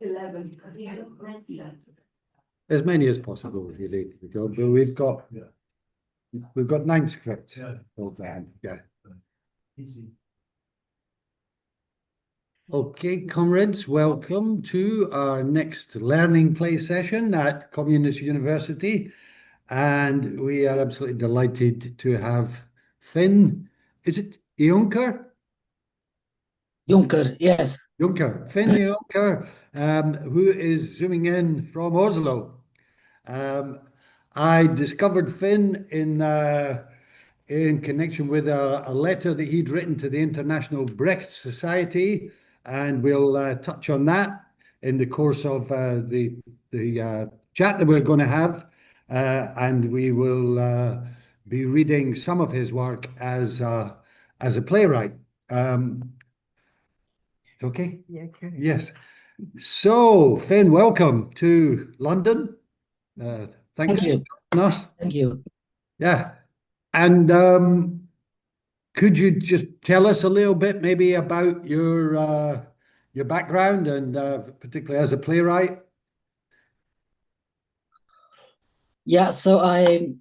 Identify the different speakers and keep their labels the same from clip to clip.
Speaker 1: 11.
Speaker 2: As many as possible, really. But we've got 9 scripts. Yeah.
Speaker 3: Easy.
Speaker 2: Okay, comrades, welcome to our next learning play session at Communist University. And we are absolutely delighted to have Finn. Is it Iunker?
Speaker 4: Iunker, yes.
Speaker 2: Iunker, Finn Iunker, who is zooming in from Oslo. I discovered Finn in connection with a letter that he'd written to the International Brecht Society, and we'll touch on that in the course of the chat that we're going to have, and we will be reading some of his work as a playwright. Okay?
Speaker 1: Yeah, okay.
Speaker 2: Yes. So, Finn, welcome to London. Thanks
Speaker 4: Thank you.
Speaker 2: for joining us.
Speaker 4: Thank you.
Speaker 2: Yeah. And could you just tell us a little bit maybe about your background and particularly as a playwright?
Speaker 4: Yeah, so I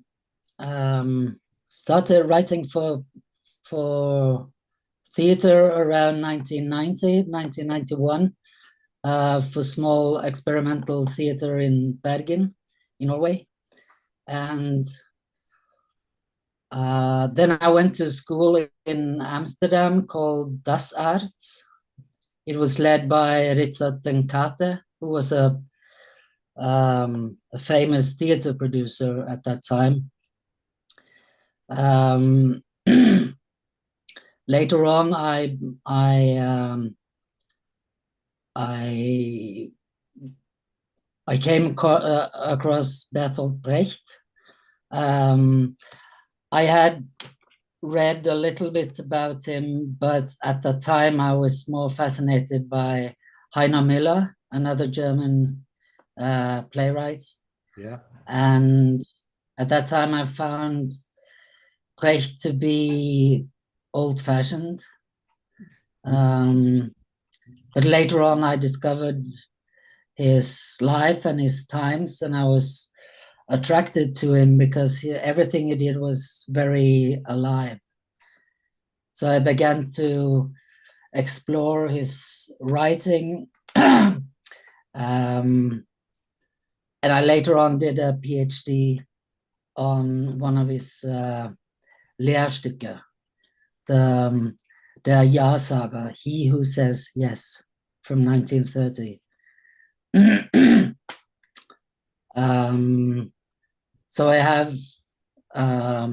Speaker 4: started writing for theater around 1990, 1991, for small experimental theater in Bergen, in Norway. And then I went to school in Amsterdam called Das Arts. It was led by Ritsa Tenkate, who was a famous theater producer at that time. Later on, I came across Bertolt Brecht. I had read a little bit about him, but at the time I was more fascinated by Heiner Müller, another German playwright.
Speaker 2: Yeah.
Speaker 4: And at that time I found Brecht to be old-fashioned. But later on I discovered his life and his times, and I was attracted to him because everything he did was very alive. So I began to explore his writing. And I later on did a PhD on one of his Lehrstücke, the Ja-Sager, He Who Says Yes, from 1930. So I have a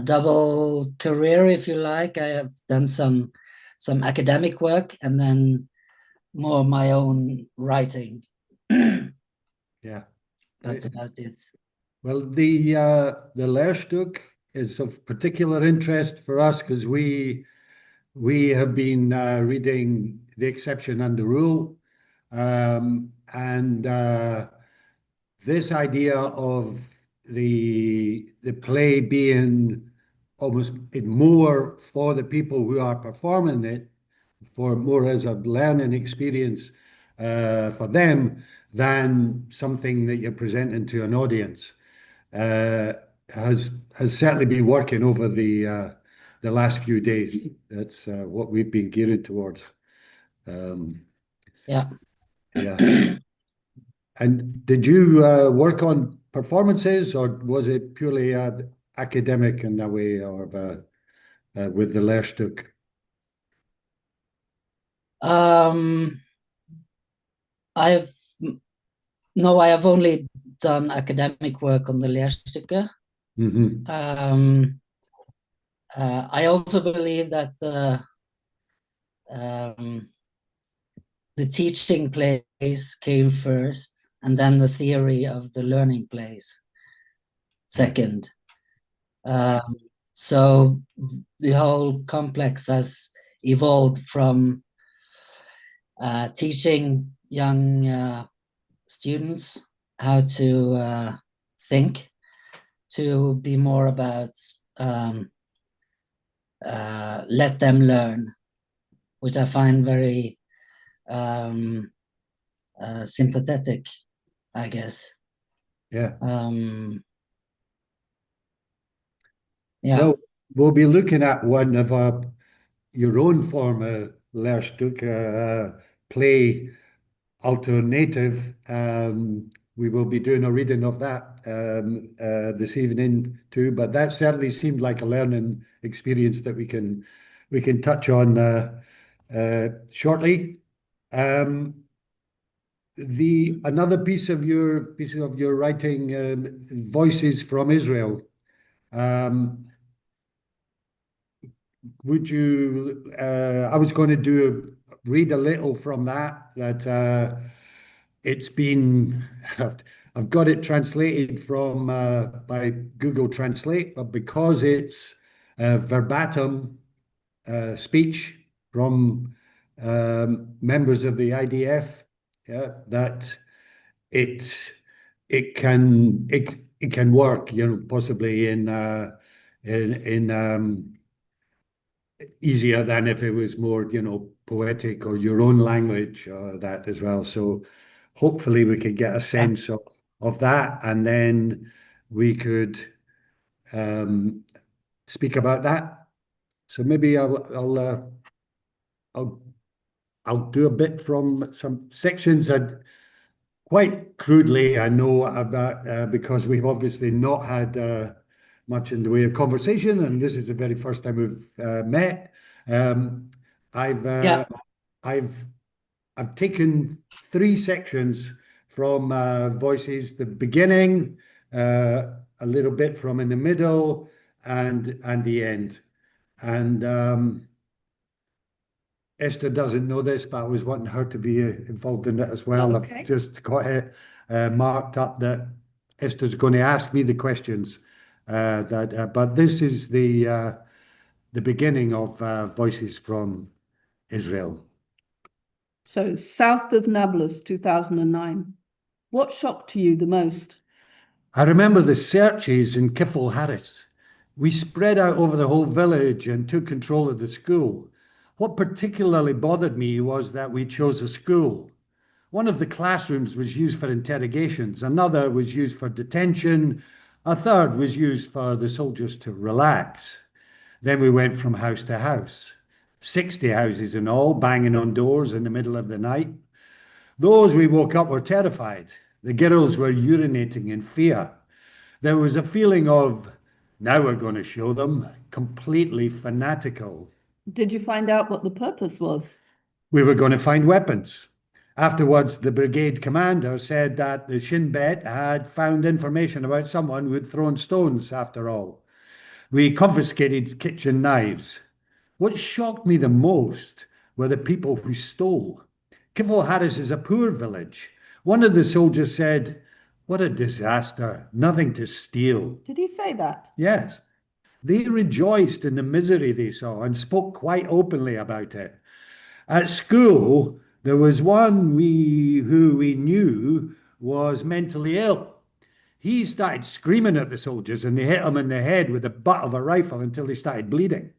Speaker 4: double career, if you like. I have done some academic work and then more my own writing.
Speaker 2: Yeah.
Speaker 4: That's about it.
Speaker 2: Well, the Lehrstück is of particular interest for us because we have been reading The Exception and the Rule, and this idea of the play being almost more for the people who are performing it, for more as a learning experience for them than something that you're presenting to an audience, has certainly been working over the last few days. That's what we've been geared towards.
Speaker 4: Yeah.
Speaker 2: Yeah. And did you work on performances, or was it purely academic in that way, or with the Lehrstück?
Speaker 4: I have only done academic work on the Lehrstücke.
Speaker 2: Mm-hmm.
Speaker 4: I also believe that the teaching plays came first, and then the theory of the learning plays second. So the whole complex has evolved from teaching young students how to think, to be more about let them learn, which I find very sympathetic, I guess.
Speaker 2: Yeah.
Speaker 4: Yeah.
Speaker 2: Well, we'll be looking at one of your own form of Lehrstück, play alternative. We will be doing a reading of that this evening too. But that certainly seemed like a learning experience that we can touch on shortly. The another piece of your writing, Voices from Israel. Um, would you? I was going to read a little from that. It's been. I've got it translated from by Google Translate, but because it's verbatim speech from members of the IDF, yeah, that it it can work, possibly in easier than if it was more, poetic or your own language, that as well. So hopefully we could get a
Speaker 4: Yeah.
Speaker 2: sense of that, and then we could um, speak about that. So maybe I'll I'll do a bit from some sections that quite crudely I know about, because we've obviously not had much in the way of conversation, and this is the very first time we've met. Um, I've
Speaker 4: Yeah.
Speaker 2: uh, I've I've taken three sections from Voices: the beginning, a little bit from in the middle, and the end. And Esther doesn't know this, but I was wanting her to be involved in it as well. I've
Speaker 1: Okay.
Speaker 2: just got it marked up that Esther's going to ask me the questions. But this is the beginning of Voices from Israel.
Speaker 1: So, south of Nablus, 2009. What shocked you the most?
Speaker 2: I remember the searches in Kifl Harris. We spread out over the whole village and took control of the school. What particularly bothered me was that we chose a school. One of the classrooms was used for interrogations, another was used for detention, a third was used for the soldiers to relax. Then we went from house to house, 60 houses in all, banging on doors in the middle of the night. Those we woke up were terrified. The girls were urinating in fear. There was a feeling of, now we're going to show them, completely fanatical.
Speaker 1: Did you find out what the purpose was?
Speaker 2: We were going to find weapons. Afterwards, the brigade commander said that the Shin Bet had found information about someone who had thrown stones after all. We confiscated kitchen knives. What shocked me the most were the people who stole. Kifl Harris is a poor village. One of the soldiers said, "What a disaster, nothing to steal."
Speaker 1: Did he say that?
Speaker 2: Yes, they rejoiced in the misery they saw and spoke quite openly about it. At school, there was one who we knew was mentally ill. He started screaming at the soldiers and they hit him in the head with the butt of a rifle until he started bleeding.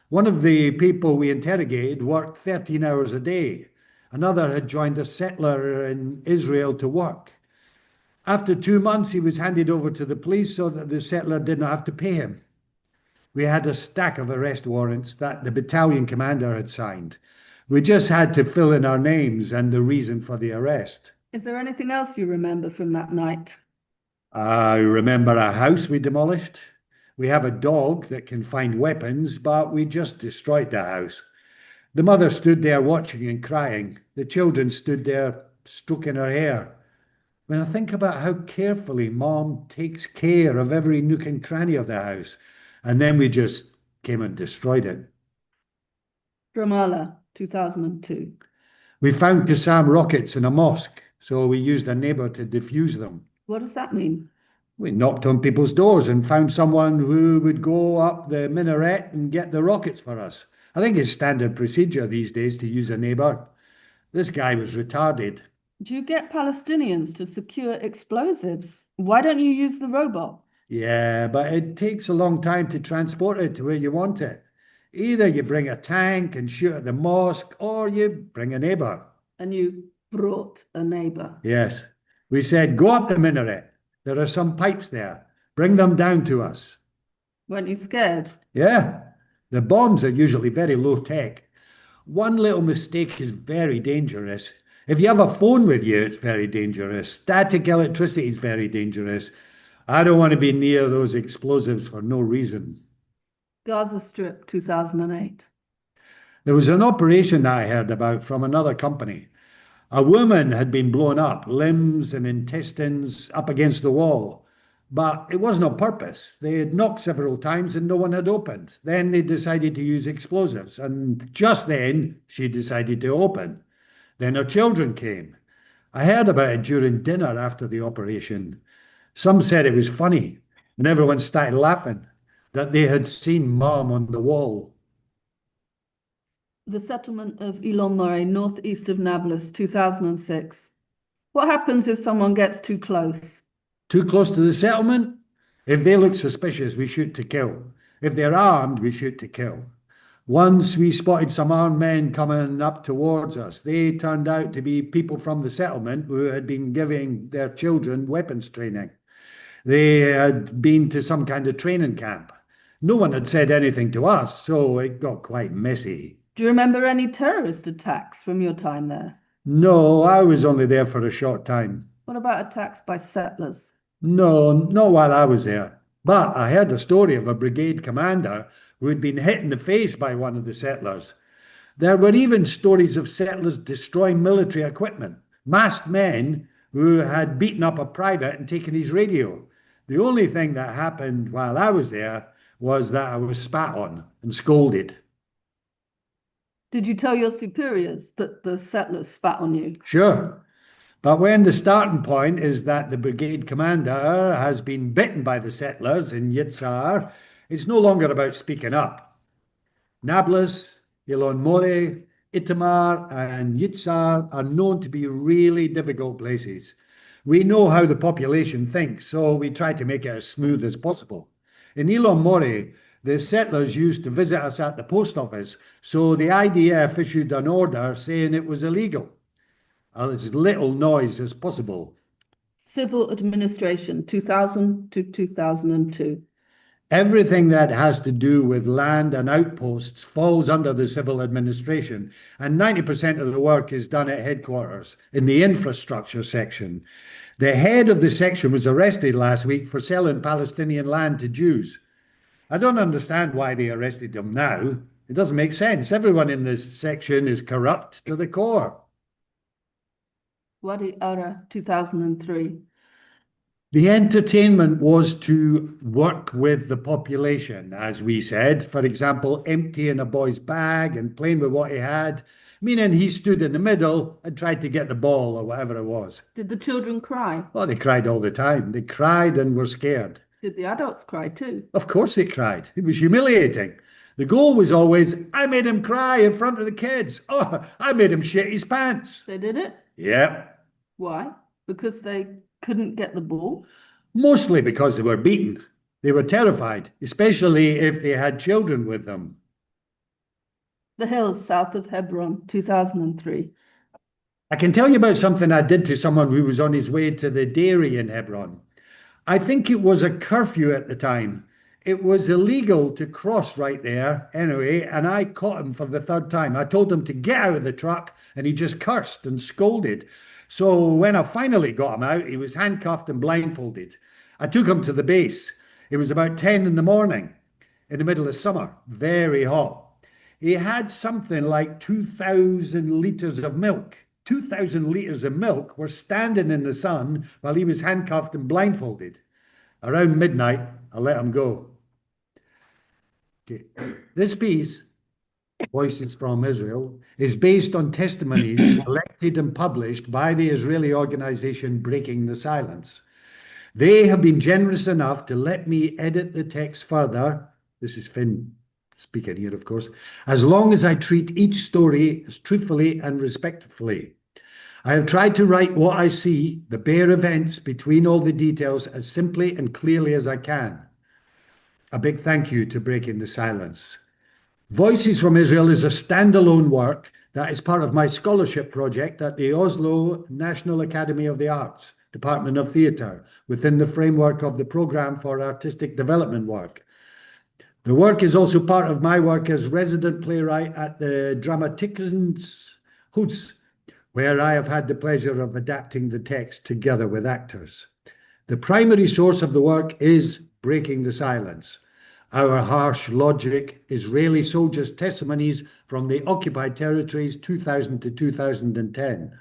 Speaker 2: One of the people we interrogated worked 13 hours a day. Another had joined a settler in Israel to work. After 2 months, he was handed over to the police so that the settler didn't have to pay him. We had a stack of arrest warrants that the battalion commander had signed. We just had to fill in our names and the reason for the arrest.
Speaker 1: Is there anything else you remember from that night?
Speaker 2: I remember a house we demolished. We have a dog that can find weapons, but we just destroyed the house. The mother stood there watching and crying. The children stood there stroking her hair. When I think about how carefully Mom takes care of every nook and cranny of the house, and then we just came and destroyed it.
Speaker 1: Ramallah, 2002.
Speaker 2: We found Qassam rockets in a mosque, so we used a neighbour to defuse them.
Speaker 1: What does that mean?
Speaker 2: We knocked on people's doors and found someone who would go up the minaret and get the rockets for us. I think it's standard procedure these days to use a neighbour. This guy was retarded.
Speaker 1: Do you get Palestinians to secure explosives? Why don't you use the robot?
Speaker 2: Yeah, but it takes a long time to transport it to where you want it. Either you bring a tank and shoot at the mosque, or you bring a neighbour.
Speaker 1: And you brought a neighbor.
Speaker 2: Yes. We said, go up the minaret. There are some pipes there. Bring them down to us.
Speaker 1: Weren't you scared?
Speaker 2: Yeah. The bombs are usually very low tech. One little mistake is very dangerous. If you have a phone with you, it's very dangerous. Static electricity is very dangerous. I don't want to be near those explosives for no reason.
Speaker 1: Gaza Strip, 2008.
Speaker 2: There was an operation that I heard about from another company. A woman had been blown up, limbs and intestines up against the wall. But it wasn't on purpose. They had knocked several times and no one had opened. Then they decided to use explosives, and just then she decided to open. Then her children came. I heard about it during dinner after the operation. Some said it was funny, and everyone started laughing, that they had seen Mom on the wall.
Speaker 1: The settlement of Iunker, northeast of Nablus, 2006. What happens if someone gets too close?
Speaker 2: Too close to the settlement? If they look suspicious, we shoot to kill. If they're armed, we shoot to kill. Once we spotted some armed men coming up towards us. They turned out to be people from the settlement who had been giving their children weapons training. They had been to some kind of training camp. No one had said anything to us, so it got quite messy.
Speaker 1: Do you remember any terrorist attacks from your time there?
Speaker 2: No, I was only there for a short time.
Speaker 1: What about attacks by settlers?
Speaker 2: No, not while I was there. But I heard a story of a brigade commander who had been hit in the face by one of the settlers. There were even stories of settlers destroying military equipment, masked men who had beaten up a private and taken his radio. The only thing that happened while I was there was that I was spat on and scolded.
Speaker 1: Did you tell your superiors that the settlers spat on you?
Speaker 2: Sure. But when the starting point is that the brigade commander has been bitten by the settlers in Yitzhar, it's no longer about speaking up. Nablus, Ilon More, Itamar, and Yitzhar are known to be really difficult places. We know how the population thinks, so we try to make it as smooth as possible. In Ilon More, the settlers used to visit us at the post office, so the IDF issued an order saying it was illegal. As little noise as possible.
Speaker 1: Civil administration, 2000 to 2002.
Speaker 2: Everything that has to do with land and outposts falls under the civil administration, and 90% of the work is done at headquarters in the infrastructure section. The head of the section was arrested last week for selling Palestinian land to Jews. I don't understand why they arrested him now. It doesn't make sense. Everyone in this section is corrupt to the core.
Speaker 1: Wadi Ara, 2003.
Speaker 2: The entertainment was to work with the population, as we said. For example, emptying a boy's bag and playing with what he had, meaning he stood in the middle and tried to get the ball or whatever it was.
Speaker 1: Did the children cry?
Speaker 2: Well, they cried all the time. They cried and were scared.
Speaker 1: Did the adults cry too?
Speaker 2: Of course they cried. It was humiliating. The goal was always, I made him cry in front of the kids. Oh, I made him shit his pants.
Speaker 1: They did it?
Speaker 2: Yep.
Speaker 1: Why? Because they couldn't get the ball?
Speaker 2: Mostly because they were beaten. They were terrified, especially if they had children with them.
Speaker 1: The hills south of Hebron, 2003.
Speaker 2: I can tell you about something I did to someone who was on his way to the dairy in Hebron. I think it was a curfew at the time. It was illegal to cross right there anyway, and I caught him for the third time. I told him to get out of the truck, and he just cursed and scolded. So when I finally got him out, he was handcuffed and blindfolded. I took him to the base. It was about 10 in the morning, in the middle of summer, very hot. He had something like 2,000 litres of milk. 2,000 litres of milk were standing in the sun while he was handcuffed and blindfolded. Around midnight, I let him go. Okay. This piece, Voices from Israel, is based on testimonies collected and published by the Israeli organization Breaking the Silence. They have been generous enough to let me edit the text further. This is Finn speaking here, of course, as long as I treat each story as truthfully and respectfully. I have tried to write what I see, the bare events between all the details, as simply and clearly as I can. A big thank you to Breaking the Silence. Voices from Israel is a standalone work That is part of my scholarship project at the Oslo National Academy of the Arts, Department of Theatre, within the framework of the Programme for Artistic Development Work. The work is also part of my work as resident playwright at the Dramatikens Hus, where I have had the pleasure of adapting the text together with actors. The primary source of the work is Breaking the Silence, our harsh logic, Israeli soldiers' testimonies from the occupied territories 2000 to 2010.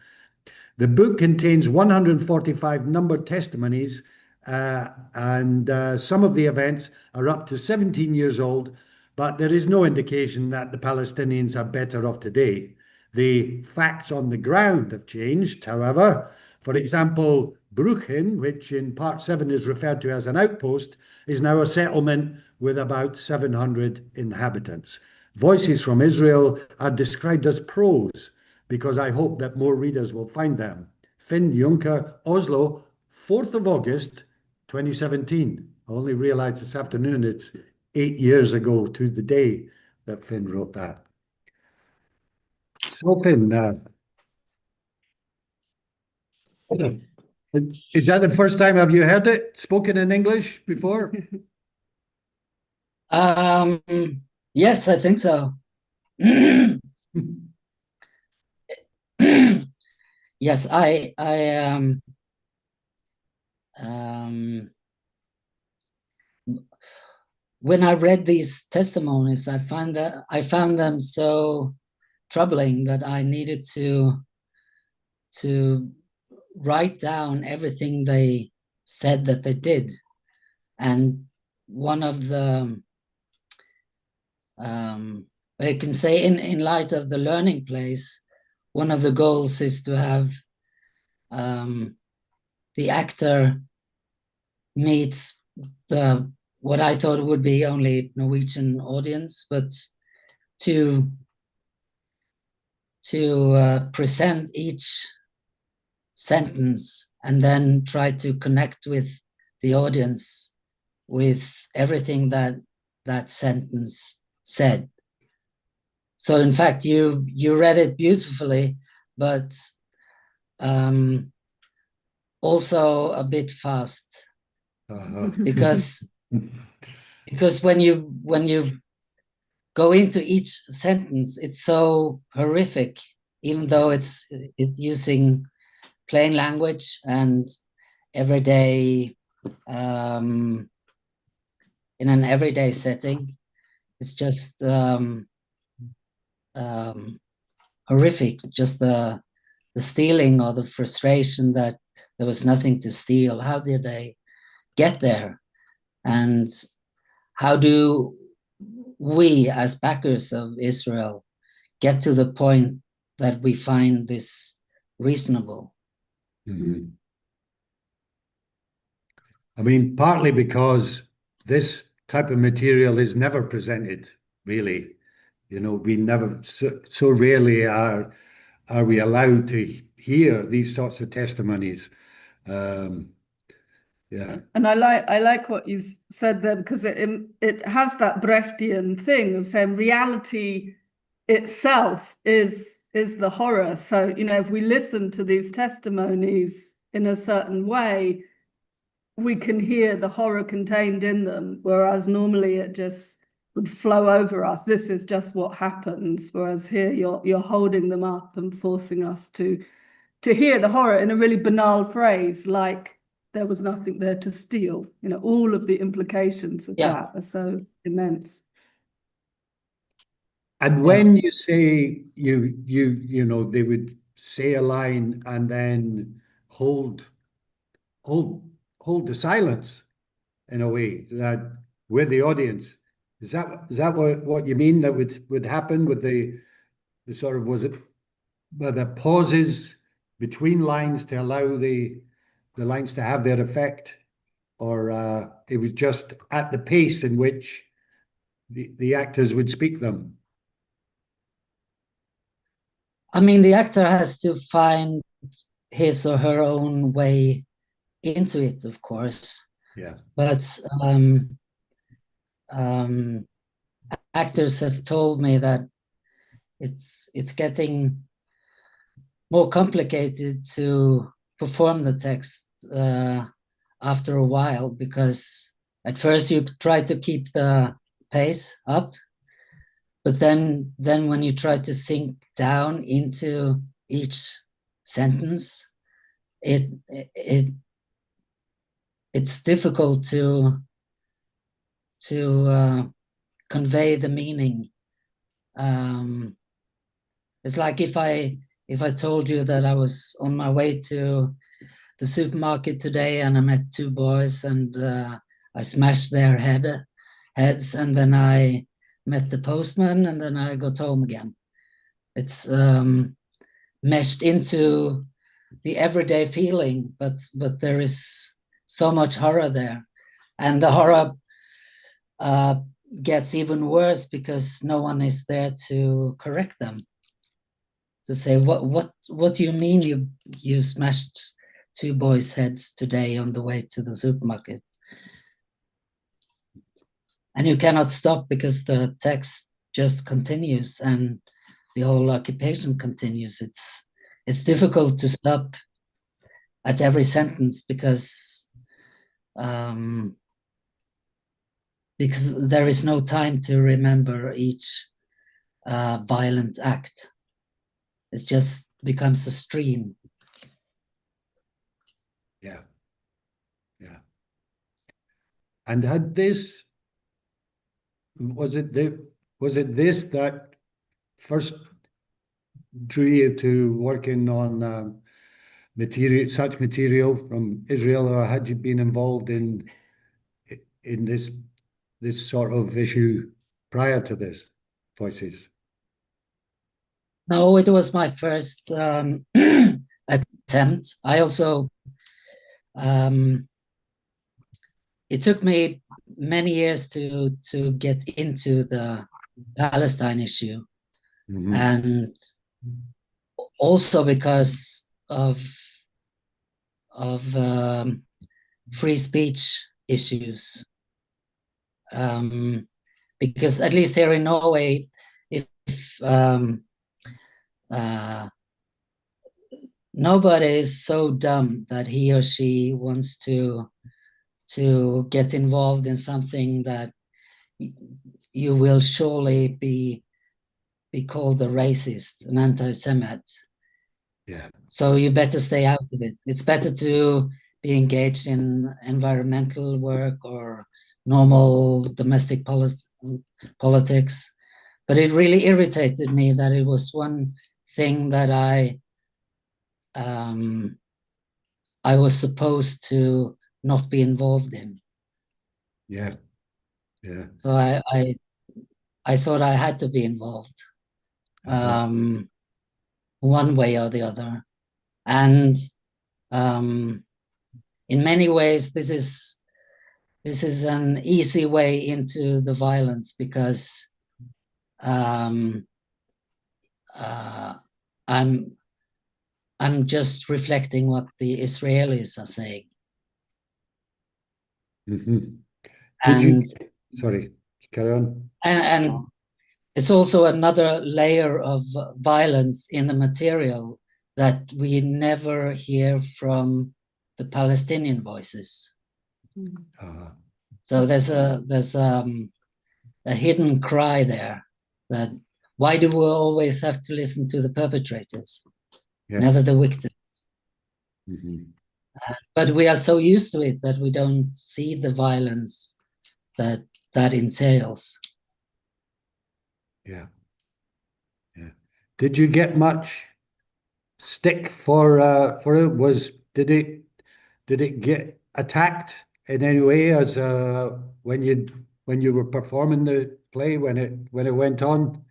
Speaker 2: The book contains 145 numbered testimonies, and some of the events are up to 17 years old, but there is no indication that the Palestinians are better off today. The facts on the ground have changed, however. For example, Bruchin, which in Part 7 is referred to as an outpost, is now a settlement with about 700 inhabitants. Voices from Israel are described as prose, because I hope that more readers will find them. Finn Iunker, Oslo, 4th of August, 2017. I only realized this afternoon it's 8 years ago to the day that Finn wrote that. So Finn, is that the first time have you heard it spoken in English before?
Speaker 4: Yes, I think so. Yes, when I read these testimonies, I found them so troubling that I needed to write down everything they said that they did. And one of the I can say in light of the learning place, one of the goals is to have the actor meets what I thought would be only Norwegian audience, but to present each sentence and then try to connect with the audience with everything that sentence said. So in fact, you read it beautifully, but also a bit fast, because when you go into each sentence, it's so horrific, even though it's using plain language and everyday in an everyday setting. It's just horrific, just the stealing or the frustration that there was nothing to steal. How did they get there? And how do we as backers of Israel get to the point that we find this reasonable?
Speaker 2: Mm-hmm. I mean, partly because this type of material is never presented, really. You know, we never, so rarely are we allowed to hear these sorts of testimonies. Yeah.
Speaker 1: And I like what you said there, because it has that Brechtian thing of saying reality itself is the horror. So, you know, if we listen to these testimonies in a certain way, we can hear the horror contained in them, whereas normally it just would flow over us. This is just what happens, whereas here you're holding them up and forcing us to hear the horror in a really banal phrase, like there was nothing there to steal. You know, all of the implications of that are so immense.
Speaker 2: And when you say you know, they would say a line and then hold the silence in a way that with the audience. Is that what you mean that would happen with the sort of, was it the pauses between lines to allow the lines to have their effect, or it was just at the pace in which the actors would speak them?
Speaker 4: I mean, the actor has to find his or her own way into it, of course.
Speaker 2: Yeah.
Speaker 4: But actors have told me that it's getting more complicated to perform the text after a while, because at first you try to keep the pace up, but then when you try to sink down into each sentence, it's difficult to convey the meaning. It's like if I told you that I was on my way to the supermarket today and I met two boys and I smashed their heads, and then I met the postman and then I got home again. It's meshed into the everyday feeling, but there is so much horror there, and the horror gets even worse because no one is there to correct them, to say what do you mean you smashed two boys' heads today on the way to the supermarket? And you cannot stop because the text just continues and the whole occupation continues. It's difficult to stop at every sentence because there is no time to remember each violent act. It just becomes a stream.
Speaker 2: Yeah. And was it this that first drew you to working on such material from Israel, or had you been involved in this sort of issue prior to this, Voices?
Speaker 4: No, it was my first attempt. I also it took me many years to get into the Palestine issue, and also because of free speech issues. Because at least here in Norway, if nobody is so dumb that he or she wants to get involved in something that you will surely be called a racist, an anti-Semite.
Speaker 2: Yeah.
Speaker 4: So you better stay out of it. It's better to be engaged in environmental work or normal domestic politics. But it really irritated me that it was one thing that I was supposed to not be involved in.
Speaker 2: Yeah.
Speaker 4: So I thought I had to be involved, one way or the other. And in many ways, this is an easy way into the violence, because I'm just reflecting what the Israelis are saying.
Speaker 2: Sorry, carry on.
Speaker 4: And it's also another layer of violence in the material that we never hear from the Palestinian voices. So there's a hidden cry there, that why do we always have to listen to the perpetrators, never the victims? But we are so used to it that we don't see the violence that entails.
Speaker 2: Yeah. Did you get much stick for it? Did it get attacked in any way as when you were performing the play, when it went on?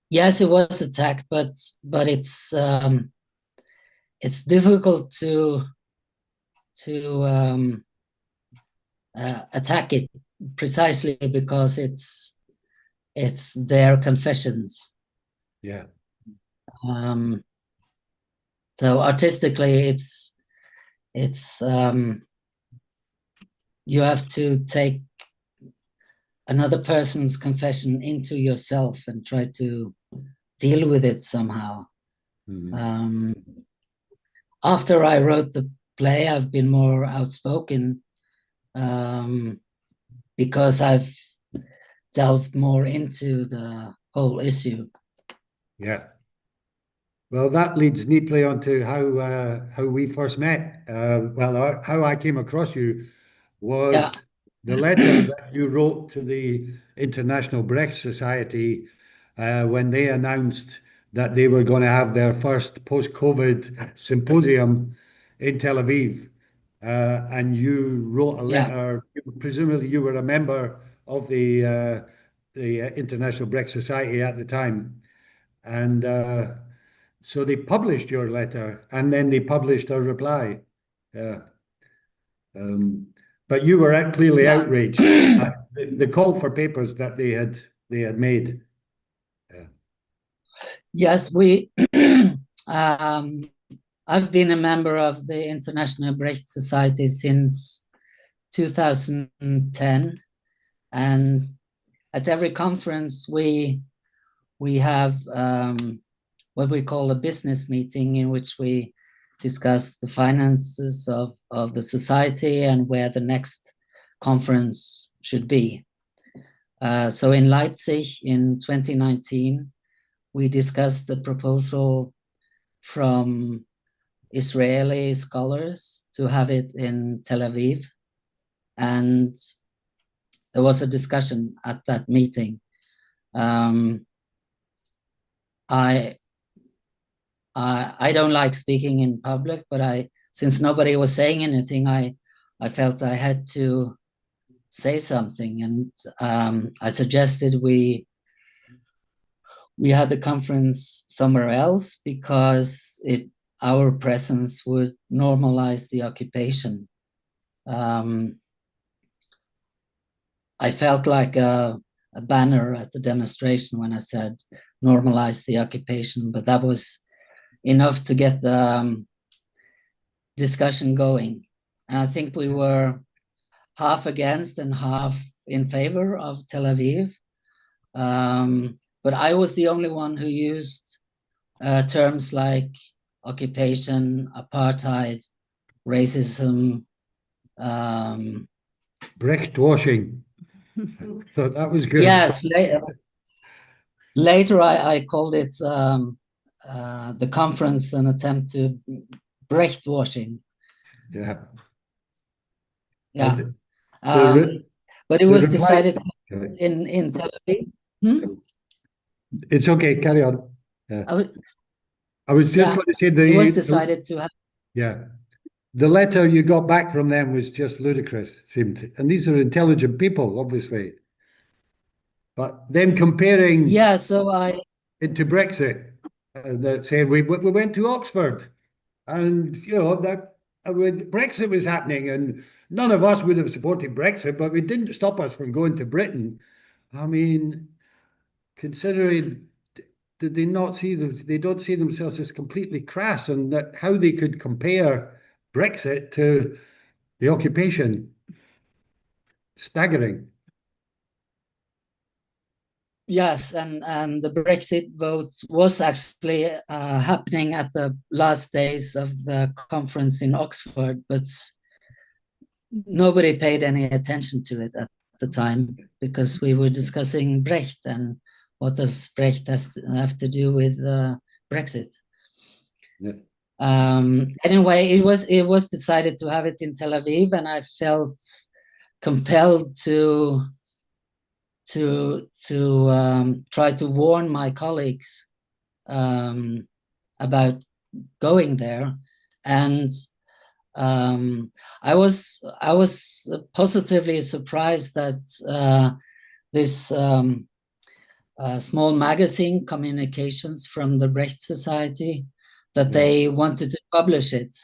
Speaker 4: Yes, it was attacked, but it's difficult to attack it precisely because it's their confessions.
Speaker 2: Yeah.
Speaker 4: So artistically, it's you have to take another person's confession into yourself and try to deal with it somehow. After I wrote the play, I've been more outspoken because I've delved more into the whole issue.
Speaker 2: Yeah. Well, that leads neatly onto how we first met. Well, how I came across you was the letter that you wrote to the International Brecht Society when they announced that they were going to have their first post-COVID symposium in Tel Aviv. And you wrote a letter. Presumably, you were a member of the International Brecht Society at the time, and so they published your letter, and then they published a reply. But you were clearly outraged at the call for papers that they had made.
Speaker 4: Yes, I've been a member of the International Brecht Society since 2010, and at every conference we have what we call a business meeting, in which we discuss the finances of the society and where the next conference should be. So in Leipzig in 2019, we discussed the proposal from Israeli scholars to have it in Tel Aviv. And there was a discussion at that meeting. I don't like speaking in public, but since nobody was saying anything, I felt I had to say something, and I suggested we had the conference somewhere else because our presence would normalize the occupation. I felt like a banner at the demonstration when I said normalize the occupation, but that was enough to get the discussion going. And I think we were half against and half in favor of Tel Aviv. But I was the only one who used terms like occupation, apartheid, racism.
Speaker 2: Brecht washing. So that was good.
Speaker 4: Yes, later I called it the conference an attempt to Brecht washing.
Speaker 2: Yeah.
Speaker 4: Yeah. But it was decided in Tel Aviv.
Speaker 2: It's okay, carry on. I was just going to say
Speaker 4: it was decided to have.
Speaker 2: Yeah. The letter you got back from them was just ludicrous, it seemed. And these are intelligent people, obviously. But them comparing into Brexit, that saying we went to Oxford, and that when Brexit was happening, and none of us would have supported Brexit, but it didn't stop us from going to Britain. I mean, considering, did they not see them? They don't see themselves as completely crass, and that how they could compare Brexit to the occupation. Staggering.
Speaker 4: Yes, and the Brexit vote was actually happening at the last days of the conference in Oxford, but nobody paid any attention to it at the time because we were discussing Brecht and what does Brecht have to do with Brexit.
Speaker 2: Yeah.
Speaker 4: Anyway, it was decided to have it in Tel Aviv, and I felt compelled to try to warn my colleagues about going there, and I was positively surprised that this small magazine, Communications from the Brecht Society, that they wanted to publish it,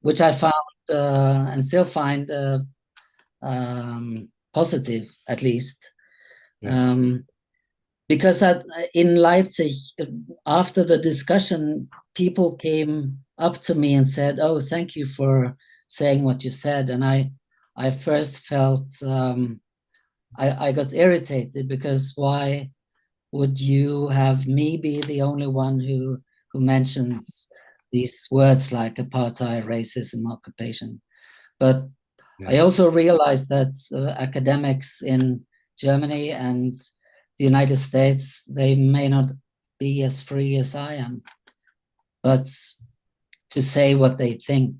Speaker 4: which I found and still find positive, at least. Because in Leipzig, after the discussion, people came up to me and said, "Oh, thank you for saying what you said." And I first felt I got irritated because why would you have me be the only one who mentions these words like apartheid, racism, occupation? But I
Speaker 2: Yeah.
Speaker 4: also realized that academics in Germany and the United States, they may not be as free as I am, but to say what they think.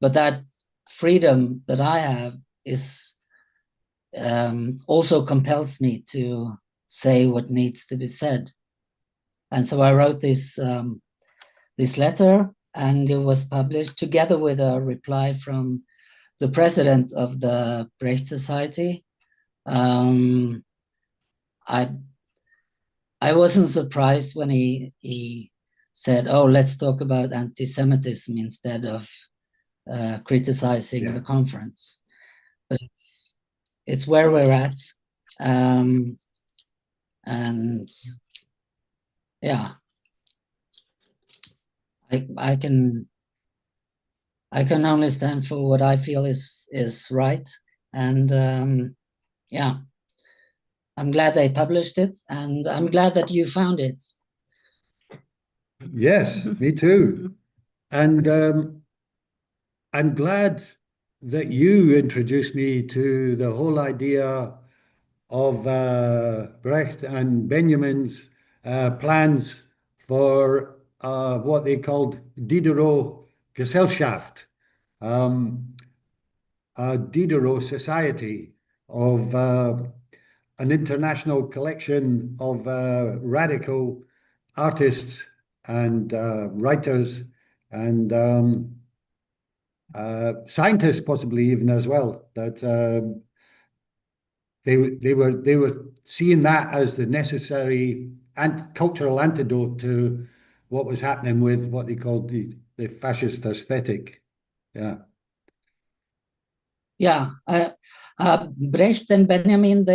Speaker 4: But that freedom that I have is also compels me to say what needs to be said. And so I wrote this letter, and it was published together with a reply from the president of the Brecht Society. I I wasn't surprised when he said, "Oh, let's talk about anti-Semitism instead of criticizing
Speaker 2: Yeah.
Speaker 4: the conference." But it's where we're at, and yeah, I can only stand for what I feel is right, and yeah, I'm glad they published it, and I'm glad that you found it.
Speaker 2: Yes, me too. And I'm glad that you introduced me to the whole idea of Brecht and Benjamin's plans for what they called Diderot Gesellschaft, um, a Diderot society of an international collection of radical artists and writers and scientists, possibly even as well. That they were seeing that as the necessary and cultural antidote to what was happening with what they called the fascist aesthetic. Yeah.
Speaker 4: Yeah, Brecht and Benjamin,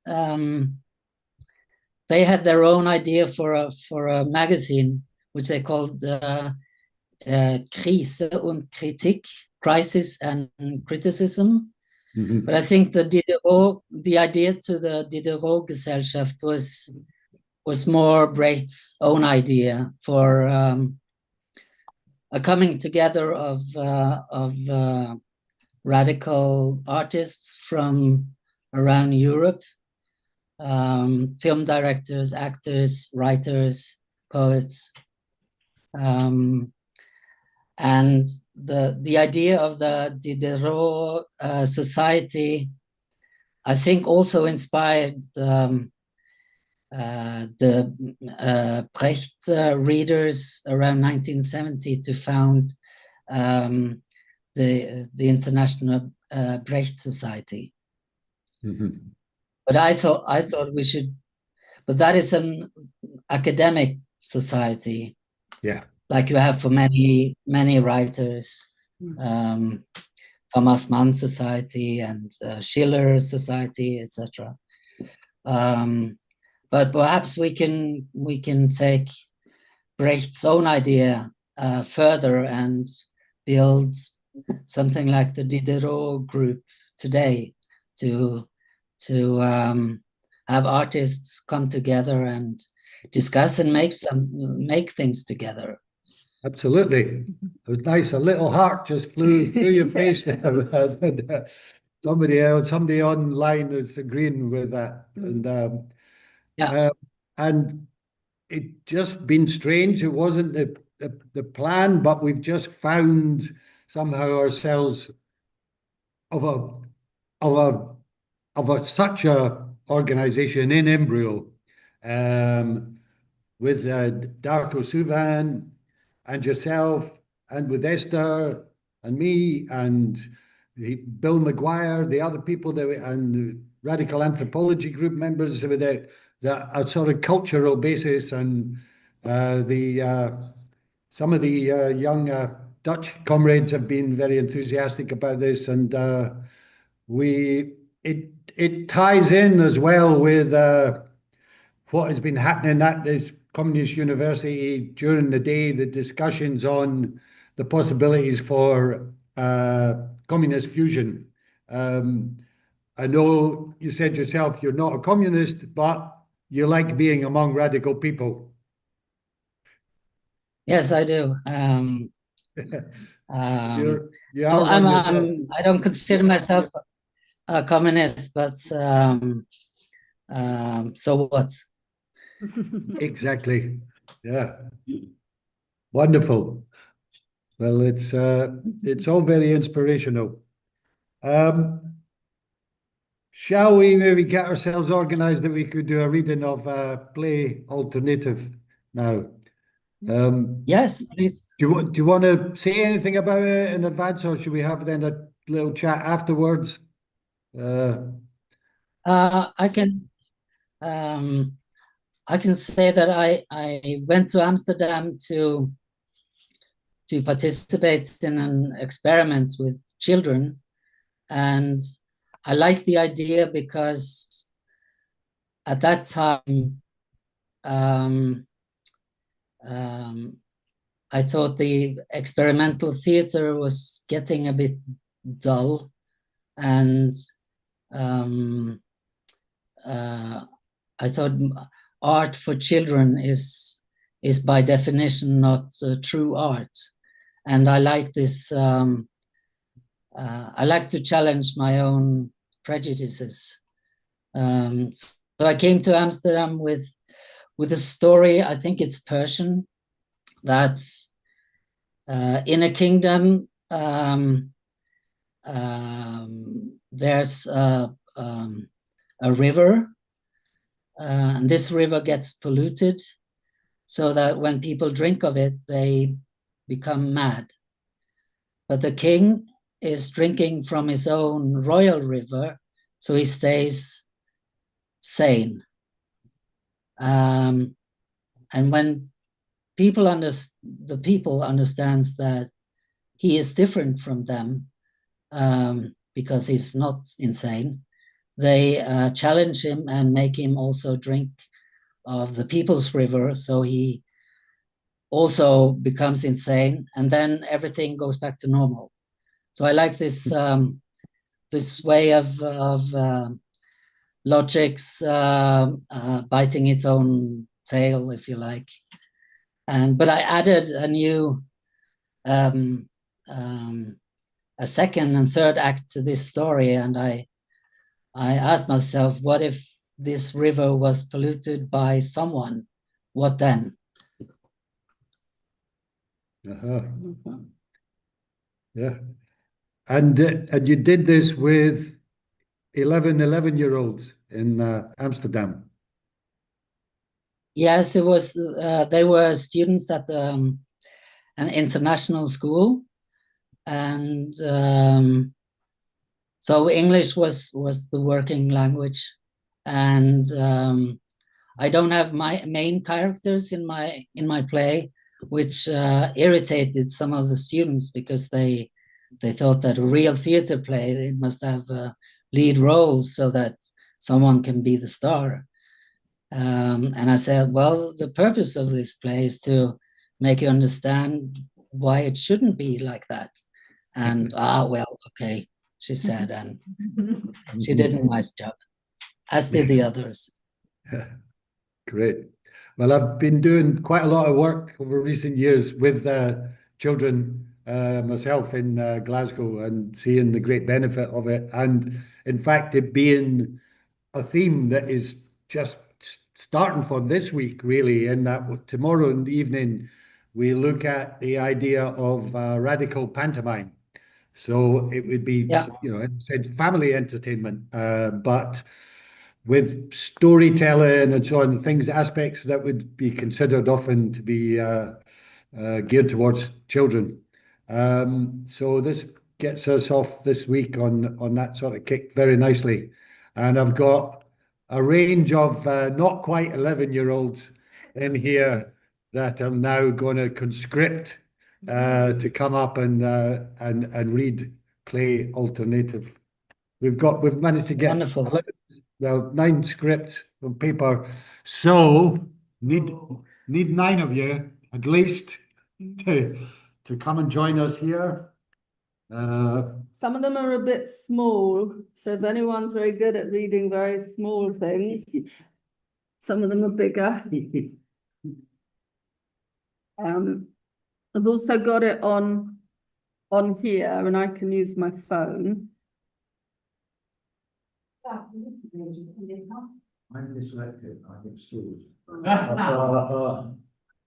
Speaker 4: um, they had their own idea for a magazine which they called Krise und Kritik, crisis and criticism.
Speaker 2: Mhm.
Speaker 4: But I think the idea to the Diderot Gesellschaft was more Brecht's own idea for a coming together of radical artists from around Europe, film directors, actors, writers, poets, and the idea of the Diderot Society, I think, also inspired the Brecht readers around 1970 to found the International Brecht Society.
Speaker 2: Mhm.
Speaker 4: But I thought we should. But that is an academic society,
Speaker 2: Yeah.
Speaker 4: like you have for many writers, Thomas Mann Society and Schiller Society, etc. But perhaps we can take Brecht's own idea further and build something like the Diderot group today to have artists come together and discuss and make things together.
Speaker 2: Absolutely. It was nice. A little heart just flew through your face there. Somebody online is agreeing with that.
Speaker 4: Yeah.
Speaker 2: And it just been strange. It wasn't the plan, but we've just found somehow ourselves of a of a such a organization in embryo, with Darko Suvan and yourself and with Esther and me and Bill McGuire, the other people and the radical anthropology group members with a sort of cultural basis, and the some of the young Dutch comrades have been very enthusiastic about this, and we it ties in as well with what has been happening at this communist university during the day, the discussions on the possibilities for communist fusion. Um, I know you said yourself you're not a communist, but you like being among radical people.
Speaker 4: Yes, I do.
Speaker 2: You are one yourself.
Speaker 4: I don't consider myself a communist, but so what?
Speaker 2: Exactly. Yeah. Wonderful. Well, it's all very inspirational. Shall we maybe get ourselves organized that we could do a reading of play alternative now?
Speaker 4: Yes, please.
Speaker 2: Do you want to say anything about it in advance, or should we have then a little chat afterwards?
Speaker 4: I can say that I went to Amsterdam to participate in an experiment with children, and I liked the idea because at that time I thought the experimental theater was getting a bit dull, and I thought art for children is by definition not true art, and I like this. I like to challenge my own prejudices. So I came to Amsterdam with a story. I think it's Persian. That in a kingdom there's a river, and this river gets polluted, so that when people drink of it, they become mad. But the king is drinking from his own royal river, so he stays sane. And when the people understands that he is different from them, because he's not insane, they challenge him and make him also drink of the people's river, so he also becomes insane, and then everything goes back to normal. So I like this this way of logics biting its own tail, if you like. But I added a new a second and third act to this story, and I asked myself, what if this river was polluted by someone? What then?
Speaker 2: Yeah. And you did this with 11-year-olds in Amsterdam.
Speaker 4: Yes, it was. They were students at an international school, and so English was the working language, and I don't have my main characters in my play, which irritated some of the students, because they thought that a real theater play, it must have lead roles so that someone can be the star. And I said, well, the purpose of this play is to make you understand why it shouldn't be like that. And well, okay, she said, and she did a nice job, as did the others.
Speaker 2: Great. Well, I've been doing quite a lot of work over recent years with children myself in Glasgow, and seeing the great benefit of it. And in fact, it being a theme that is just starting for this week, really, in that tomorrow evening we look at the idea of radical pantomime. So it would be, it said family entertainment, but with storytelling and so on, aspects that would be considered often to be geared towards children. So this gets us off this week on that sort of kick very nicely. And I've got a range of not quite 11-year-olds in here that I'm now going to conscript to come up and read play alternative. We've managed to get
Speaker 4: Wonderful.
Speaker 2: 9 scripts on paper, so need 9 of you at least to come and join us here.
Speaker 1: Some of them are a bit small, so if anyone's very good at reading very small things, some of them are bigger. I've also got it on here, and I can use my phone.
Speaker 2: I'm dyslexic, I get stools.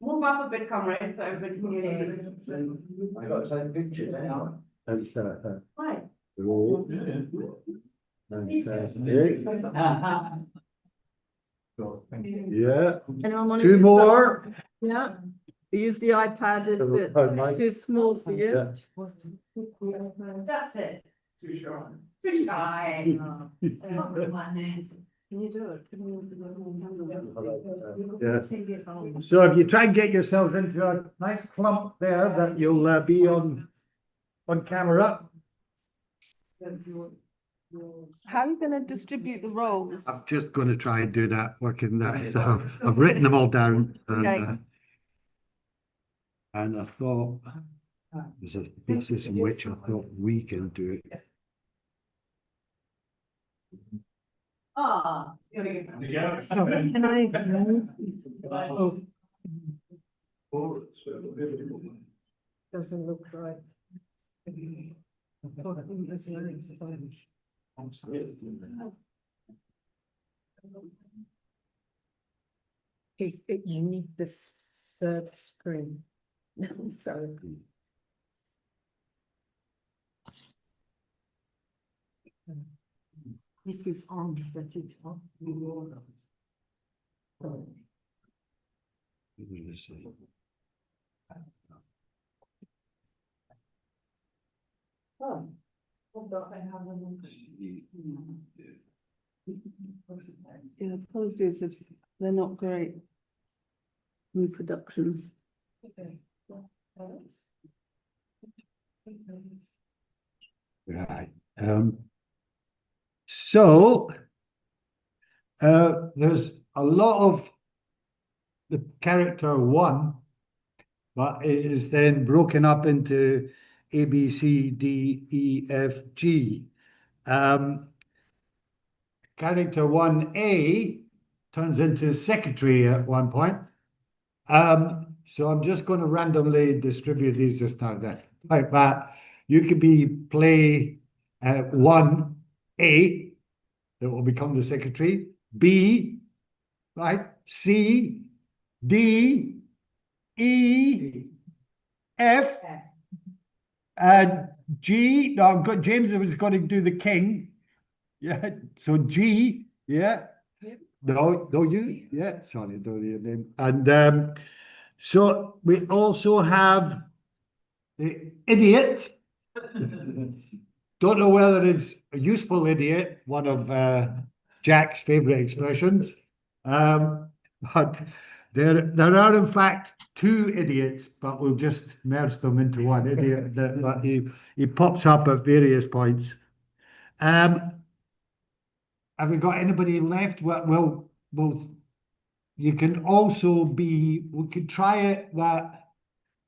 Speaker 1: Move up a bit, comrade, so everybody can hear you.
Speaker 2: I got to take pictures now.
Speaker 1: Right.
Speaker 2: Fantastic. Yeah,
Speaker 1: Anyone want to
Speaker 2: two
Speaker 1: use
Speaker 2: more.
Speaker 1: that? Yeah. Use the iPad, is it too small for you?
Speaker 2: Yeah.
Speaker 1: That's it.
Speaker 3: Too shy.
Speaker 1: Too shy. Can you do it?
Speaker 2: Yeah. So if you try and get yourself into a nice clump there, that you'll be on camera.
Speaker 1: How are you going to distribute the roles?
Speaker 2: I'm just going to try and do that, working that. I've written them all down,
Speaker 1: Okay.
Speaker 2: and I thought there's a basis in which I thought we can do it.
Speaker 1: Ah.
Speaker 3: Sorry,
Speaker 1: Can I?
Speaker 3: doesn't look right. You need the third screen. Sorry. This is on, but it's on. Oh.
Speaker 1: Yeah, apologies if they're not great reproductions.
Speaker 2: Right. So there's a lot of the character one, but it is then broken up into A, B, C, D, E, F, G. Character 1A turns into secretary at one point. So I'm just going to randomly distribute these just now that like that. You could be play 1A that will become the secretary, B, right, C, D, E, F, and G. No, I've got James was going to do the king. Yeah, so G, yeah. No, you, yeah, sorry, don't your name. And so we also have the idiot. Don't know whether it's a useful idiot, one of Jack's favorite expressions. But there are in fact two idiots, but we'll just merge them into one idiot. But he pops up at various points. Have we got anybody left? Well, you can also be, we could try it that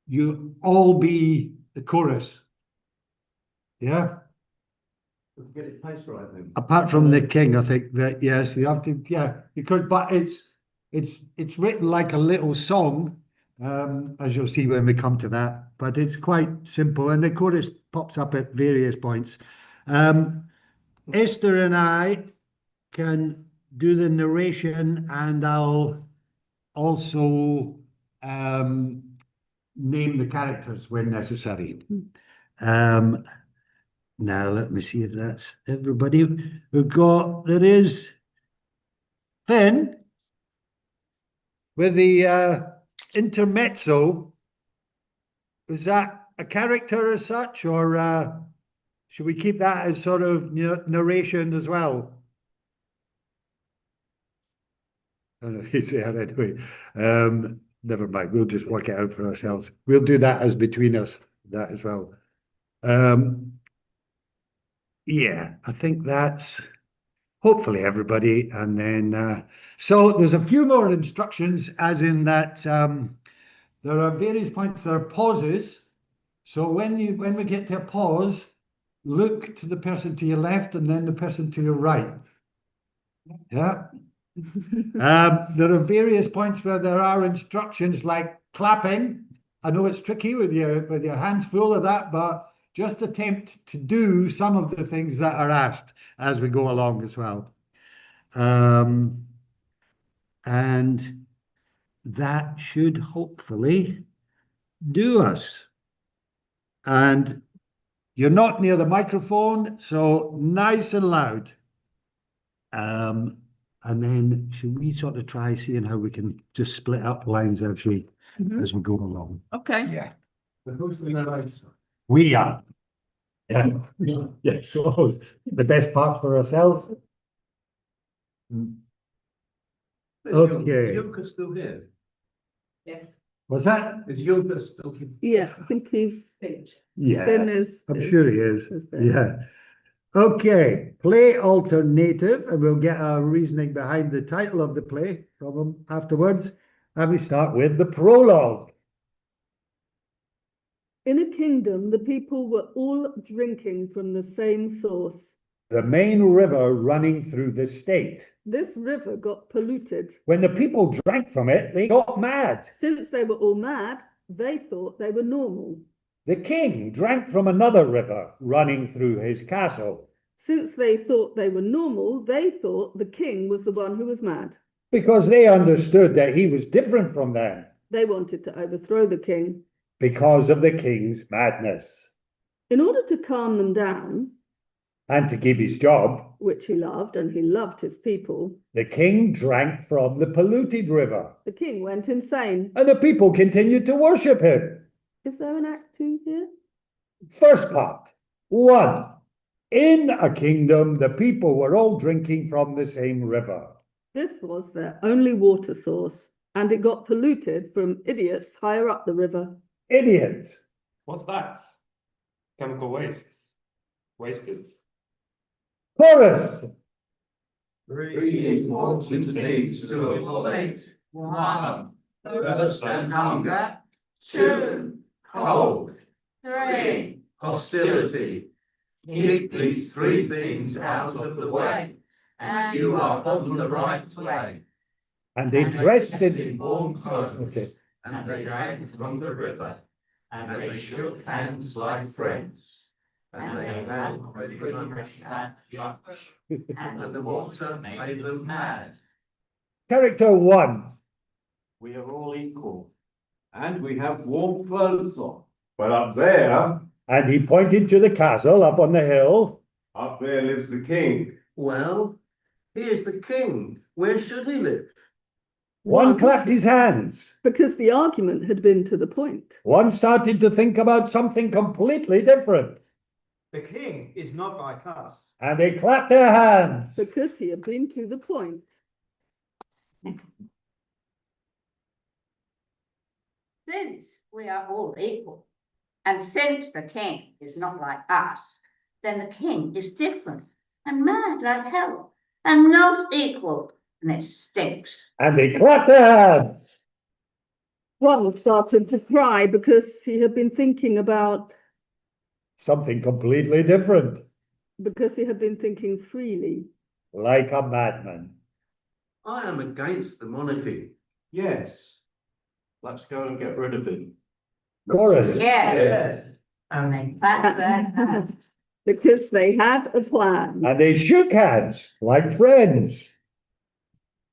Speaker 2: you all be the chorus. Yeah.
Speaker 3: Let's get it placed right then.
Speaker 2: Apart from the king, I think that yes, you have to, yeah, because but it's written like a little song, as you'll see when we come to that. But it's quite simple, and the chorus pops up at various points. Esther and I can do the narration, and I'll also name the characters when necessary. Now let me see if that's everybody. There is Finn with the intermezzo. Is that a character as such, or should we keep that as sort of narration as well? I don't know if he's there anyway. Never mind, we'll just work it out for ourselves. We'll do that as between us, that as well. Yeah, I think that's hopefully everybody. And then, so there's a few more instructions, as in that there are various points, there are pauses, So when we get to a pause, look to the person to your left and then the person to your right. Yeah. There are various points where there are instructions like clapping. I know it's tricky with your hands full of that, but just attempt to do some of the things that are asked as we go along as well. And that should hopefully do us. And you're not near the microphone, so nice and loud. And then should we sort of try seeing how we can just split up lines as we go along?
Speaker 1: Okay.
Speaker 2: Yeah.
Speaker 5: But who's the narrator?
Speaker 2: We are. Yeah. Yeah. So the best part for ourselves. Okay.
Speaker 5: Is Iunker still here?
Speaker 3: Yes.
Speaker 2: Was that?
Speaker 5: Is Iunker still here?
Speaker 1: Yeah, I think he's
Speaker 2: Yeah.
Speaker 1: been as.
Speaker 2: I'm sure he is.
Speaker 1: there.
Speaker 2: Yeah. Okay. Play alternative, and we'll get our reasoning behind the title of the play from him afterwards. And we start with the prologue.
Speaker 1: In a kingdom, the people were all drinking from the same source.
Speaker 2: The main river running through the state.
Speaker 1: This river got polluted.
Speaker 2: When the people drank from it, they got mad.
Speaker 1: Since they were all mad, they thought they were normal.
Speaker 2: The king drank from another river running through his castle.
Speaker 1: Since they thought they were normal, they thought the king was the one who was mad.
Speaker 2: Because they understood that he was different from them.
Speaker 1: They wanted to overthrow the king.
Speaker 2: Because of the king's madness.
Speaker 1: In order to calm them down,
Speaker 2: And to keep his job,
Speaker 1: which he loved, and he loved his people,
Speaker 2: the king drank from the polluted river.
Speaker 1: the king went insane.
Speaker 2: And the people continued to worship him.
Speaker 1: Is there an act 2 here?
Speaker 2: First part. 1. In a kingdom, the people were all drinking from the same river.
Speaker 1: This was their only water source, and it got polluted from idiots higher up the river.
Speaker 2: Idiots.
Speaker 6: What's that? Chemical wastes. Wasted.
Speaker 2: Chorus.
Speaker 5: Three important things to avoid. 1. Thirst and hunger. 2. Cold. 3. Hostility. Keep these 3 things out of the way, and you are on the right way.
Speaker 2: And they dressed in
Speaker 5: warm clothes,
Speaker 2: Okay.
Speaker 5: and they drank from the river, and they shook hands like friends, and they had and the water made them mad.
Speaker 2: Character 1.
Speaker 6: We are all equal. And we have warm clothes on.
Speaker 7: But up there
Speaker 2: And he pointed to the castle up on the hill.
Speaker 7: lives the king.
Speaker 5: Well, he is the king. Where should he live?
Speaker 2: One clapped his hands.
Speaker 1: Because the argument had been to the point.
Speaker 2: One started to think about something completely different.
Speaker 8: The king is not like us.
Speaker 2: And they clapped their hands.
Speaker 1: Because he had been to the point.
Speaker 9: Since we are all equal, and since the king is not like us, then the king is different and mad like hell and not equal, and it stinks.
Speaker 2: And they clapped their hands.
Speaker 1: One started to cry because he had been thinking about,
Speaker 2: Something completely different.
Speaker 1: because he had been thinking freely.
Speaker 2: Like a madman.
Speaker 5: I am against the monarchy.
Speaker 6: Yes. Let's go and get rid of him.
Speaker 2: Chorus.
Speaker 9: Yes. And they clap their hands.
Speaker 1: Because they had a plan.
Speaker 2: And they shook hands like friends.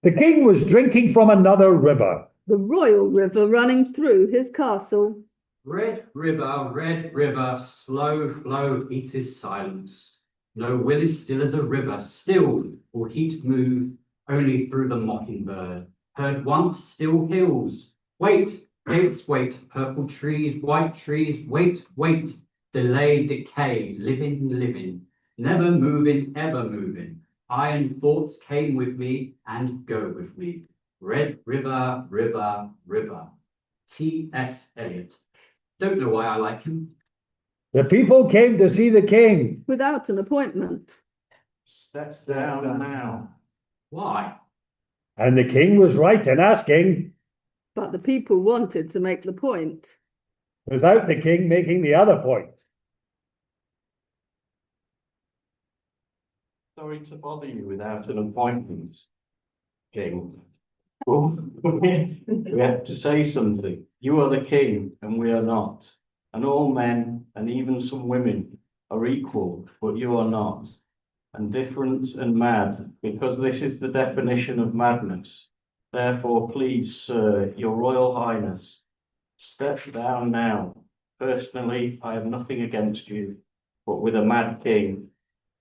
Speaker 2: The king was drinking from another river.
Speaker 1: The royal river running through his castle.
Speaker 10: Red river, slow flow, heat is silence. No will is still as a river, still will heat move, only through the mockingbird. Heard once, still hills. Wait, gates wait, purple trees, white trees, wait, delay, decay, living, never moving, ever moving. Iron thoughts came with me and go with me. Red river. T.S. Eliot. Don't know why I like him.
Speaker 2: The people came to see the king.
Speaker 1: Without an appointment.
Speaker 6: Step down now.
Speaker 10: Why?
Speaker 2: And the king was right in asking.
Speaker 1: But the people wanted to make the point.
Speaker 2: without the king making the other point.
Speaker 6: Sorry to bother you without an appointment, King. Well, we have to say something. You are the king and we are not. And all men and even some women are equal, but you are not. And different and mad, because this is the definition of madness. Therefore, please, sir, your royal highness, step down now. Personally, I have nothing against you, but with a mad king,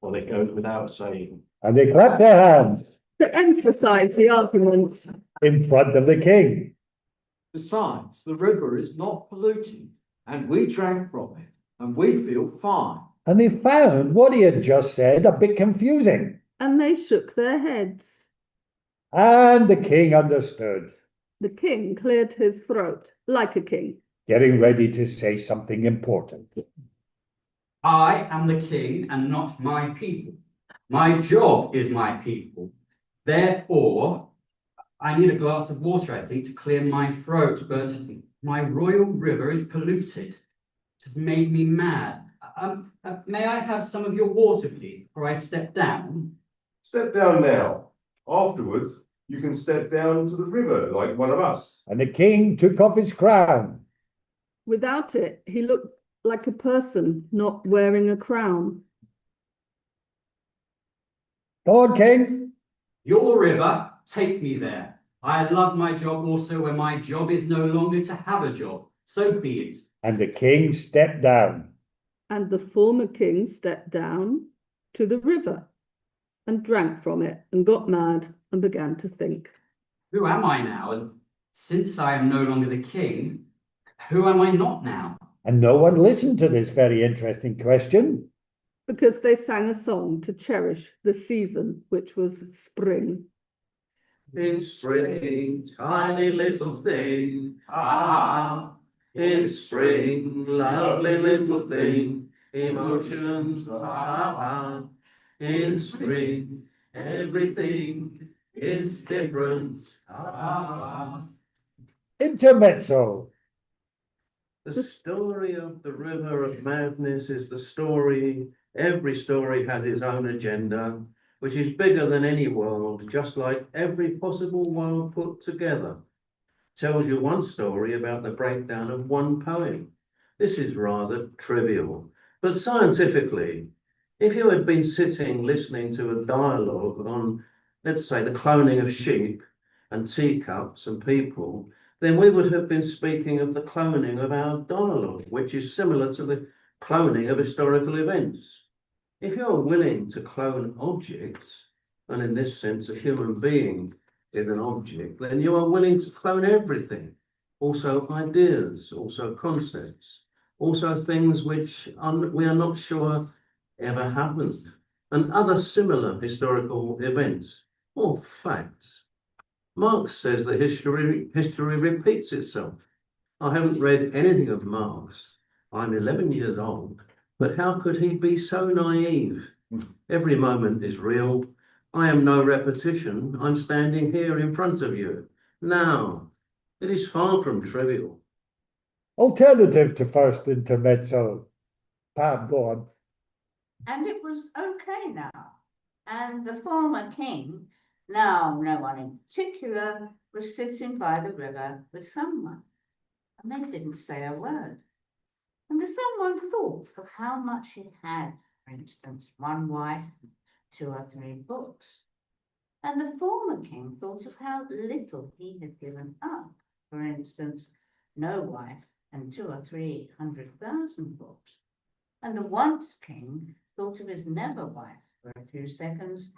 Speaker 6: well, it goes without saying.
Speaker 2: And they clap their hands
Speaker 1: To emphasize the argument.
Speaker 2: in front of the king.
Speaker 5: Besides, the river is not polluting, and we drank from it, and we feel fine.
Speaker 2: And they found what he had just said a bit confusing.
Speaker 1: And they shook their heads.
Speaker 2: And the king understood,
Speaker 1: The king cleared his throat like a king.
Speaker 2: getting ready to say something important.
Speaker 10: I am the king and not my people. My job is my people. Therefore, I need a glass of water, I think, to clear my throat, but my royal river is polluted. It has made me mad. May I have some of your water, please, before I step down?
Speaker 7: Step down now. Afterwards, you can step down to the river like one of us.
Speaker 2: And the king took off his crown.
Speaker 1: Without it, he looked like a person not wearing a crown.
Speaker 2: Go on, king.
Speaker 10: Your river, take me there. I love my job also when my job is no longer to have a job. So be it.
Speaker 2: And the king stepped down.
Speaker 1: And the former king stepped down to the river and drank from it and got mad and began to think.
Speaker 10: Who am I now? And since I am no longer the king, who am I not now?
Speaker 2: And no one listened to this very interesting question.
Speaker 1: Because they sang a song to cherish the season, which was spring.
Speaker 6: In spring, tiny little thing, ah, in spring, lovely little thing, emotions, ah, in spring, everything is different, ah.
Speaker 2: Intermezzo.
Speaker 6: The story of the river of madness is the story, every story has its own agenda, which is bigger than any world, just like every possible world put together. Tells you one story about the breakdown of one poem. This is rather trivial, but scientifically, if you had been sitting listening to a dialogue on, let's say, the cloning of sheep and teacups and people, then we would have been speaking of the cloning of our dialogue, which is similar to the cloning of historical events. If you're willing to clone objects, and in this sense a human being is an object, then you are willing to clone everything, also ideas, also concepts, also things which we are not sure ever happened, and other similar historical events or facts. Marx says that history repeats itself. I haven't read anything of Marx. I'm 11 years old, but how could he be so naive? Every moment is real. I am no repetition. I'm standing here in front of you. Now, it is far from trivial.
Speaker 2: Alternative to first intermezzo. Pam, go on.
Speaker 9: And it was okay now. And the former king, now no one in particular, was sitting by the river with someone. And they didn't say a word. And the someone thought of how much he had, for instance, one wife, 2 or 3 books. And the former king thought of how little he had given up, for instance, no wife and 200,000 or 300,000 books. And the once king thought of his never wife for a few seconds,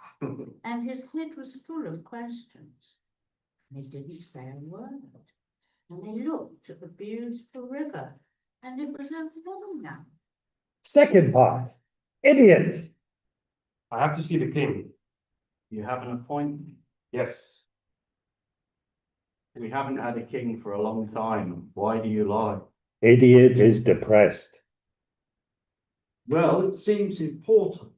Speaker 9: and his head was full of questions. And he didn't say a word. And they looked at the beautiful river, and it was okay now.
Speaker 2: Second part. Idiot.
Speaker 6: I have to see the king. You have an appointment? Yes. We haven't had a king for a long time. Why do you lie?
Speaker 2: Idiot is depressed.
Speaker 5: Well, it seems important.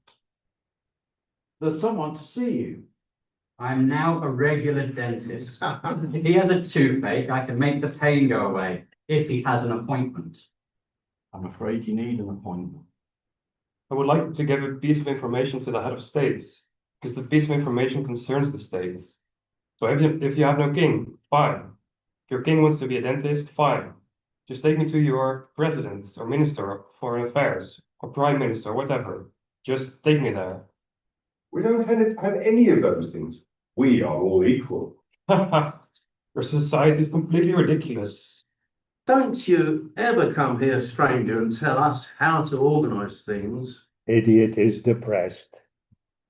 Speaker 5: There's someone to see you.
Speaker 10: I'm now a regular dentist. If he has a toothache, I can make the pain go away if he has an appointment. I'm afraid you need an appointment.
Speaker 11: I would like to give a piece of information to the head of states, because the piece of information concerns the states. So if you have no king, fine. If your king wants to be a dentist, fine. Just take me to your president or minister of foreign affairs or prime minister, whatever. Just take me there.
Speaker 7: We don't have any of those things. We are all equal.
Speaker 11: Your society is completely ridiculous.
Speaker 6: Don't you ever come here, stranger, and tell us how to organise things.
Speaker 2: Idiot is depressed.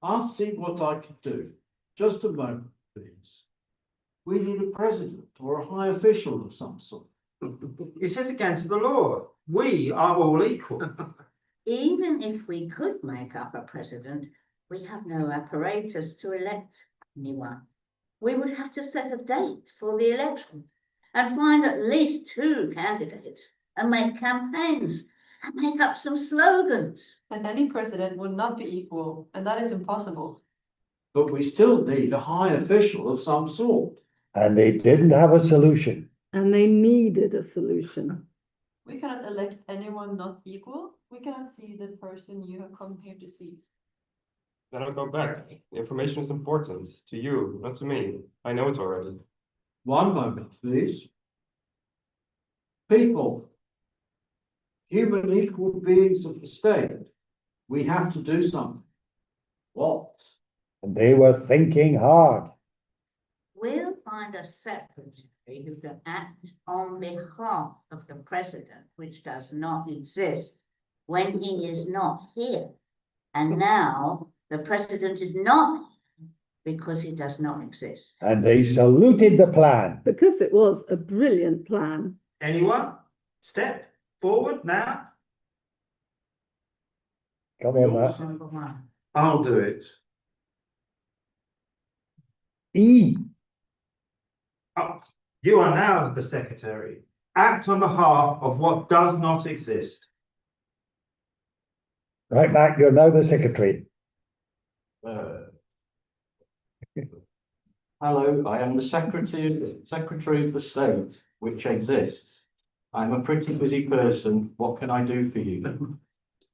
Speaker 5: I'll see what I can do. Just a moment, please. We need a president or a high official of some sort.
Speaker 8: It is against the law. We are all equal.
Speaker 9: Even if we could make up a president, we have no apparatus to elect anyone. We would have to set a date for the election and find at least 2 candidates and make campaigns and make up some slogans.
Speaker 3: And any president would not be equal, and that is impossible.
Speaker 5: But we still need a high official of some sort.
Speaker 2: And they didn't have a solution.
Speaker 1: And they needed a solution.
Speaker 3: We cannot elect anyone not equal. We cannot see the person you have come here to see.
Speaker 11: Then I'll go back. The information is important to you, not to me. I know it already.
Speaker 5: One moment, please. People, human equal beings of the state, we have to do something. What?
Speaker 2: And they were thinking hard.
Speaker 9: We'll find a secretary who can act on behalf of the president, which does not exist when he is not here. And now the president is not here because he does not exist.
Speaker 2: And they saluted the plan.
Speaker 1: Because it was a brilliant plan.
Speaker 8: Anyone? Step forward now.
Speaker 2: Come on, Matt.
Speaker 9: Number 1.
Speaker 6: I'll do it.
Speaker 2: E.
Speaker 8: Oh, you are now the secretary. Act on behalf of what does not exist.
Speaker 2: Right, Matt, you're now the secretary.
Speaker 10: Hello, I am the Secretary of the State, which exists. I'm a pretty busy person. What can I do for you?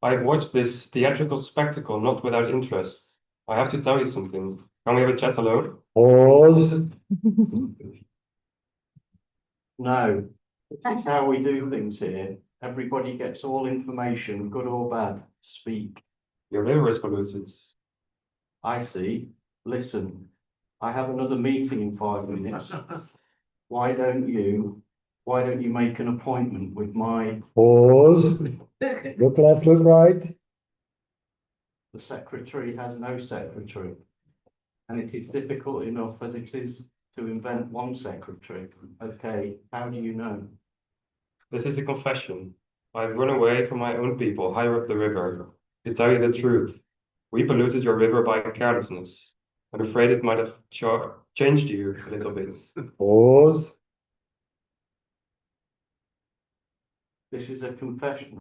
Speaker 11: I've watched this theatrical spectacle not without interest. I have to tell you something. Can we have a chat alone?
Speaker 2: Pause.
Speaker 10: No, this is how we do things here. Everybody gets all information, good or bad. Speak.
Speaker 11: Your liver is polluted.
Speaker 10: I see. Listen, I have another meeting in 5 minutes. Why don't you make an appointment with my...
Speaker 2: Pause. Look left, look right.
Speaker 10: The secretary has no secretary. And it is difficult enough as it is to invent one secretary. Okay, how do you know?
Speaker 11: This is a confession. I've run away from my own people higher up the river. To tell you the truth, we polluted your river by carelessness. I'm afraid it might have changed you a little bit.
Speaker 2: Pause.
Speaker 10: This is a confession.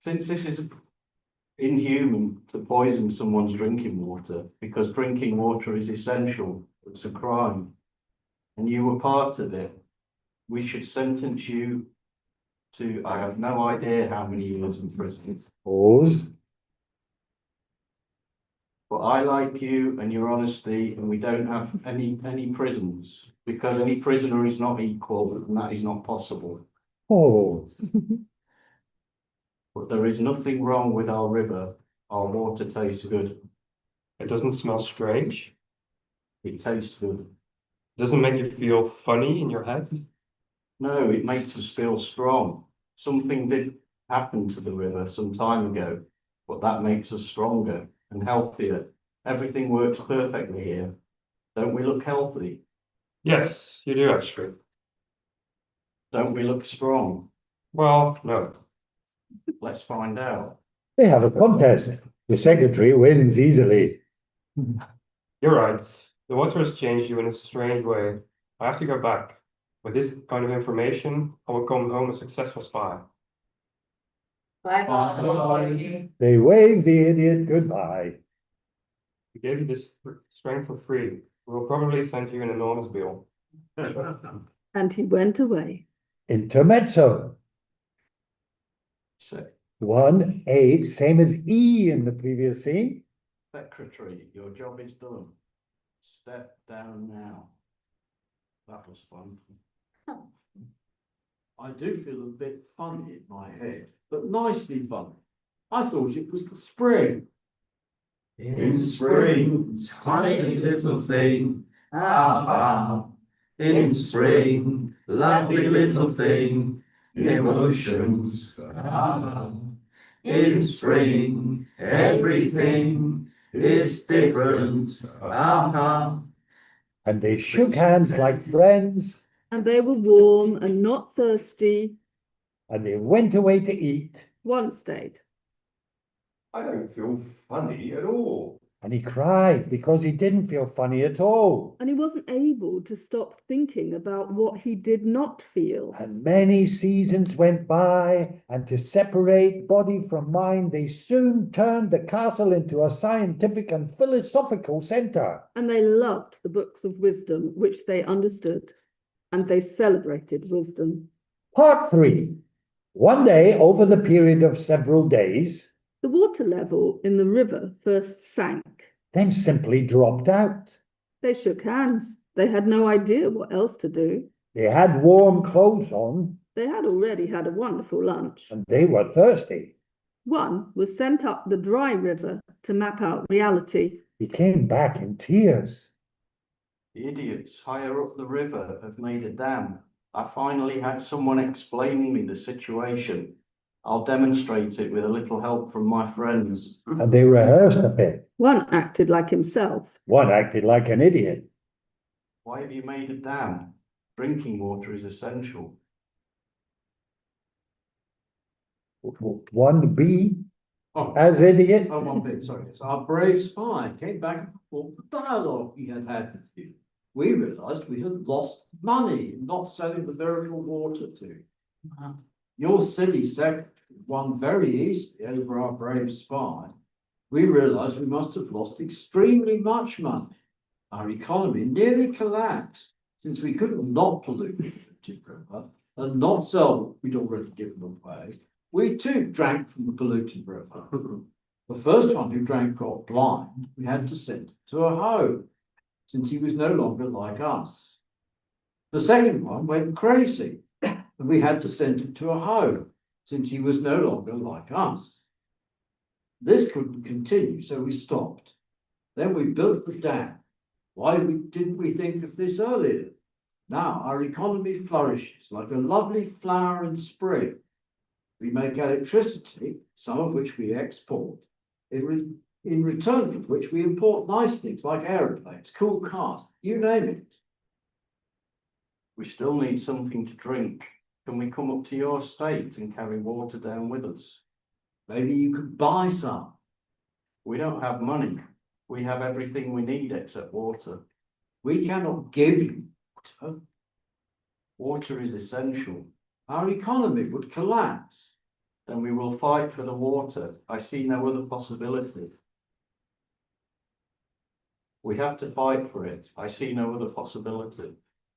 Speaker 10: Since this is inhuman to poison someone's drinking water, because drinking water is essential, it's a crime, and you were part of it, we should sentence you to, I have no idea how many years in prison.
Speaker 2: Pause.
Speaker 10: But I like you and your honesty, and we don't have any prisons, because any prisoner is not equal, and that is not possible.
Speaker 2: Pause.
Speaker 10: But there is nothing wrong with our river. Our water tastes good.
Speaker 11: It doesn't smell strange.
Speaker 10: It tastes good.
Speaker 11: It doesn't make you feel funny in your head.
Speaker 10: No, it makes us feel strong. Something did happen to the river some time ago, but that makes us stronger and healthier. Everything works perfectly here. Don't we look healthy?
Speaker 11: Yes, you do actually.
Speaker 10: Don't we look strong?
Speaker 11: Well, no.
Speaker 10: Let's find out.
Speaker 2: They have a contest. The secretary wins easily.
Speaker 11: You're right. The water has changed you in a strange way. I have to go back. With this kind of information, I will come home a successful spy.
Speaker 9: Bye-bye.
Speaker 2: They wave the idiot goodbye.
Speaker 11: We gave you this strength for free. We will probably send you an enormous bill.
Speaker 1: And he went away.
Speaker 2: Intermezzo. One, A, same as E in the previous scene.
Speaker 6: Secretary, your job is done. Step down now. That was fun. I do feel a bit funny in my head, but nicely funny. I thought it was the spring.
Speaker 5: In spring, tiny little thing, ah, in spring, lovely little thing, emotions, ah, in spring, everything is different, ah.
Speaker 2: And they shook hands like friends,
Speaker 1: And they were warm and not thirsty.
Speaker 2: and they went away to eat.
Speaker 1: One stayed.
Speaker 7: I don't feel funny at all.
Speaker 2: And he cried because he didn't feel funny at all.
Speaker 1: And he wasn't able to stop thinking about what he did not feel.
Speaker 2: And many seasons went by, and to separate body from mind, they soon turned the castle into a scientific and philosophical center.
Speaker 1: And they loved the books of wisdom, which they understood. And they celebrated wisdom.
Speaker 2: Part 3. One day, over the period of several days,
Speaker 1: The water level in the river first sank.
Speaker 2: then simply dropped out.
Speaker 1: They shook hands. They had no idea what else to do.
Speaker 2: They had warm clothes on,
Speaker 1: They had already had a wonderful lunch.
Speaker 2: and they were thirsty.
Speaker 1: One was sent up the dry river to map out reality.
Speaker 2: He came back in tears.
Speaker 6: The idiots higher up the river have made a dam. I finally had someone explaining me the situation. I'll demonstrate it with a little help from my friends.
Speaker 2: And they rehearsed a bit.
Speaker 1: One acted like himself.
Speaker 2: One acted like an idiot.
Speaker 6: Why have you made a dam? Drinking water is essential.
Speaker 2: One B,
Speaker 6: Oh,
Speaker 2: as idiot.
Speaker 6: one bit, sorry. So our brave spy came back and forth the dialogue he had had with you. We realised we had lost money in not selling the miracle water to. Your silly secretary won very easily over our brave spy. We realised we must have lost extremely much money. Our economy nearly collapsed since we couldn't not pollute the polluted river and not sell what we'd already given away. We too drank from the polluted river. The first one who drank got blind. We had to send him to a home since he was no longer like us. The second one went crazy and we had to send him to a home since he was no longer like us. This couldn't continue, so we stopped. Then we built the dam. Why didn't we think of this earlier? Now our economy flourishes like a lovely flower in spring. We make electricity, some of which we export, in return for which we import nice things like aeroplanes, cool cars, you name it. We still need something to drink. Can we come up to your estate and carry water down with us? Maybe you could buy some. We don't have money. We have everything we need except water. We cannot give you water. Water is essential. Our economy would collapse. Then we will fight for the water. I see no other possibility. We have to fight for it. I see no other possibility.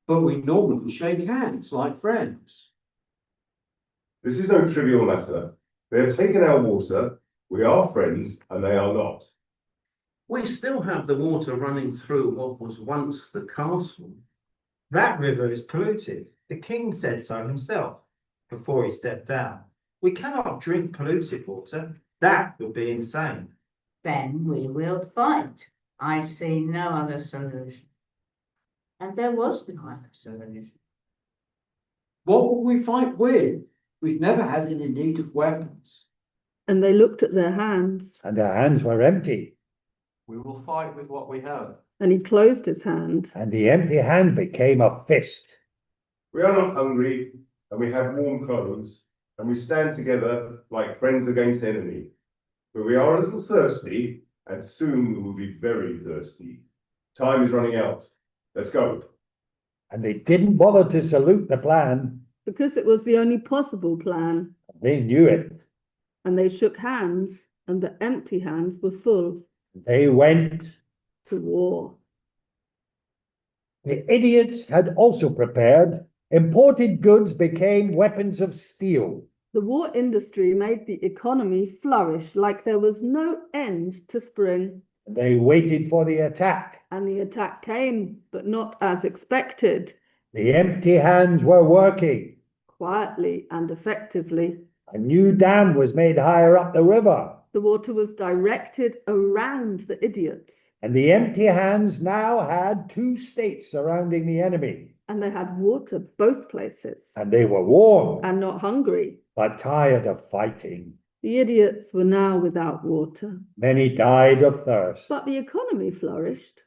Speaker 6: But we normally shake hands like friends.
Speaker 7: This is no trivial matter. They have taken our water, we are friends, and they are not.
Speaker 6: We still have the water running through what was once the castle.
Speaker 8: That river is polluted. The king said so himself before he stepped down. We cannot drink polluted water. That would be insane.
Speaker 9: Then we will fight. I see no other solution. And there was no other solution.
Speaker 6: What will we fight with? We've never had any need of weapons.
Speaker 1: And they looked at their hands.
Speaker 2: And their hands were empty.
Speaker 6: We will fight with what we have.
Speaker 1: And he closed his hand.
Speaker 2: And the empty hand became a fist.
Speaker 7: We are not hungry, and we have warm clothes, and we stand together like friends against enemy. But we are a little thirsty, and soon we will be very thirsty. Time is running out. Let's go.
Speaker 2: And they didn't bother to salute the plan.
Speaker 1: Because it was the only possible plan.
Speaker 2: They knew it.
Speaker 1: And they shook hands, and the empty hands were full.
Speaker 2: They went.
Speaker 1: To war.
Speaker 2: The idiots had also prepared. Imported goods became weapons of steel.
Speaker 1: The war industry made the economy flourish like there was no end to spring.
Speaker 2: They waited for the attack.
Speaker 1: And the attack came, but not as expected.
Speaker 2: The empty hands were working.
Speaker 1: Quietly and effectively.
Speaker 2: A new dam was made higher up the river.
Speaker 1: The water was directed around the idiots.
Speaker 2: And the empty hands now had 2 states surrounding the enemy.
Speaker 1: And they had water both places.
Speaker 2: And they were warm.
Speaker 1: And not hungry.
Speaker 2: But tired of fighting.
Speaker 1: The idiots were now without water.
Speaker 2: Many died of thirst.
Speaker 1: But the economy flourished.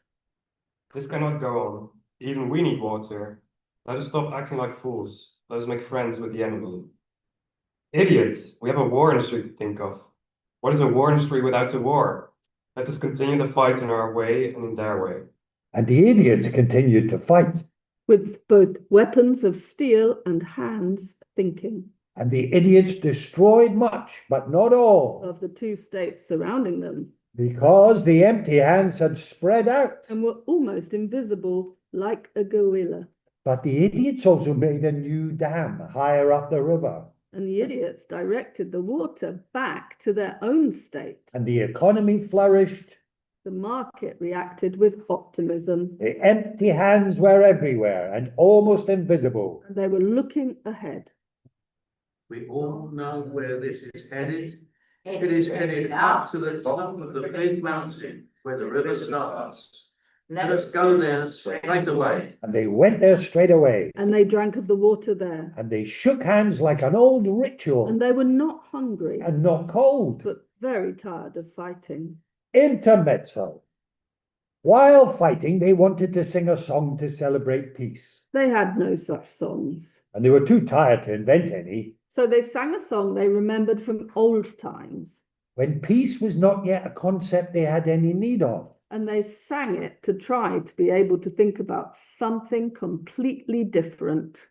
Speaker 11: This cannot go on. Even we need water. Let us stop acting like fools. Let us make friends with the enemy. Idiots! We have a war industry to think of. What is a war industry without a war? Let us continue the fight in our way and in their way.
Speaker 2: And the idiots continued to fight.
Speaker 1: With both weapons of steel and hands thinking.
Speaker 2: And the idiots destroyed much, but not all.
Speaker 1: Of the 2 states surrounding them.
Speaker 2: Because the empty hands had spread out.
Speaker 1: And were almost invisible, like a gorilla.
Speaker 2: But the idiots also made a new dam higher up the river.
Speaker 1: And the idiots directed the water back to their own state.
Speaker 2: And the economy flourished.
Speaker 1: The market reacted with optimism.
Speaker 2: The empty hands were everywhere and almost invisible.
Speaker 1: And they were looking ahead.
Speaker 6: We all know where this is headed. It is headed up to the top of the big mountain where the river starts. Let us go there straight away.
Speaker 2: And they went there straight away.
Speaker 1: And they drank of the water there.
Speaker 2: And they shook hands like an old ritual.
Speaker 1: And they were not hungry.
Speaker 2: And not cold.
Speaker 1: But very tired of fighting.
Speaker 2: Intermezzo. While fighting, they wanted to sing a song to celebrate peace.
Speaker 1: They had no such songs.
Speaker 2: And they were too tired to invent any.
Speaker 1: So they sang a song they remembered from old times.
Speaker 2: When peace was not yet a concept they had any need of.
Speaker 1: And they sang it to try to be able to think about something completely different.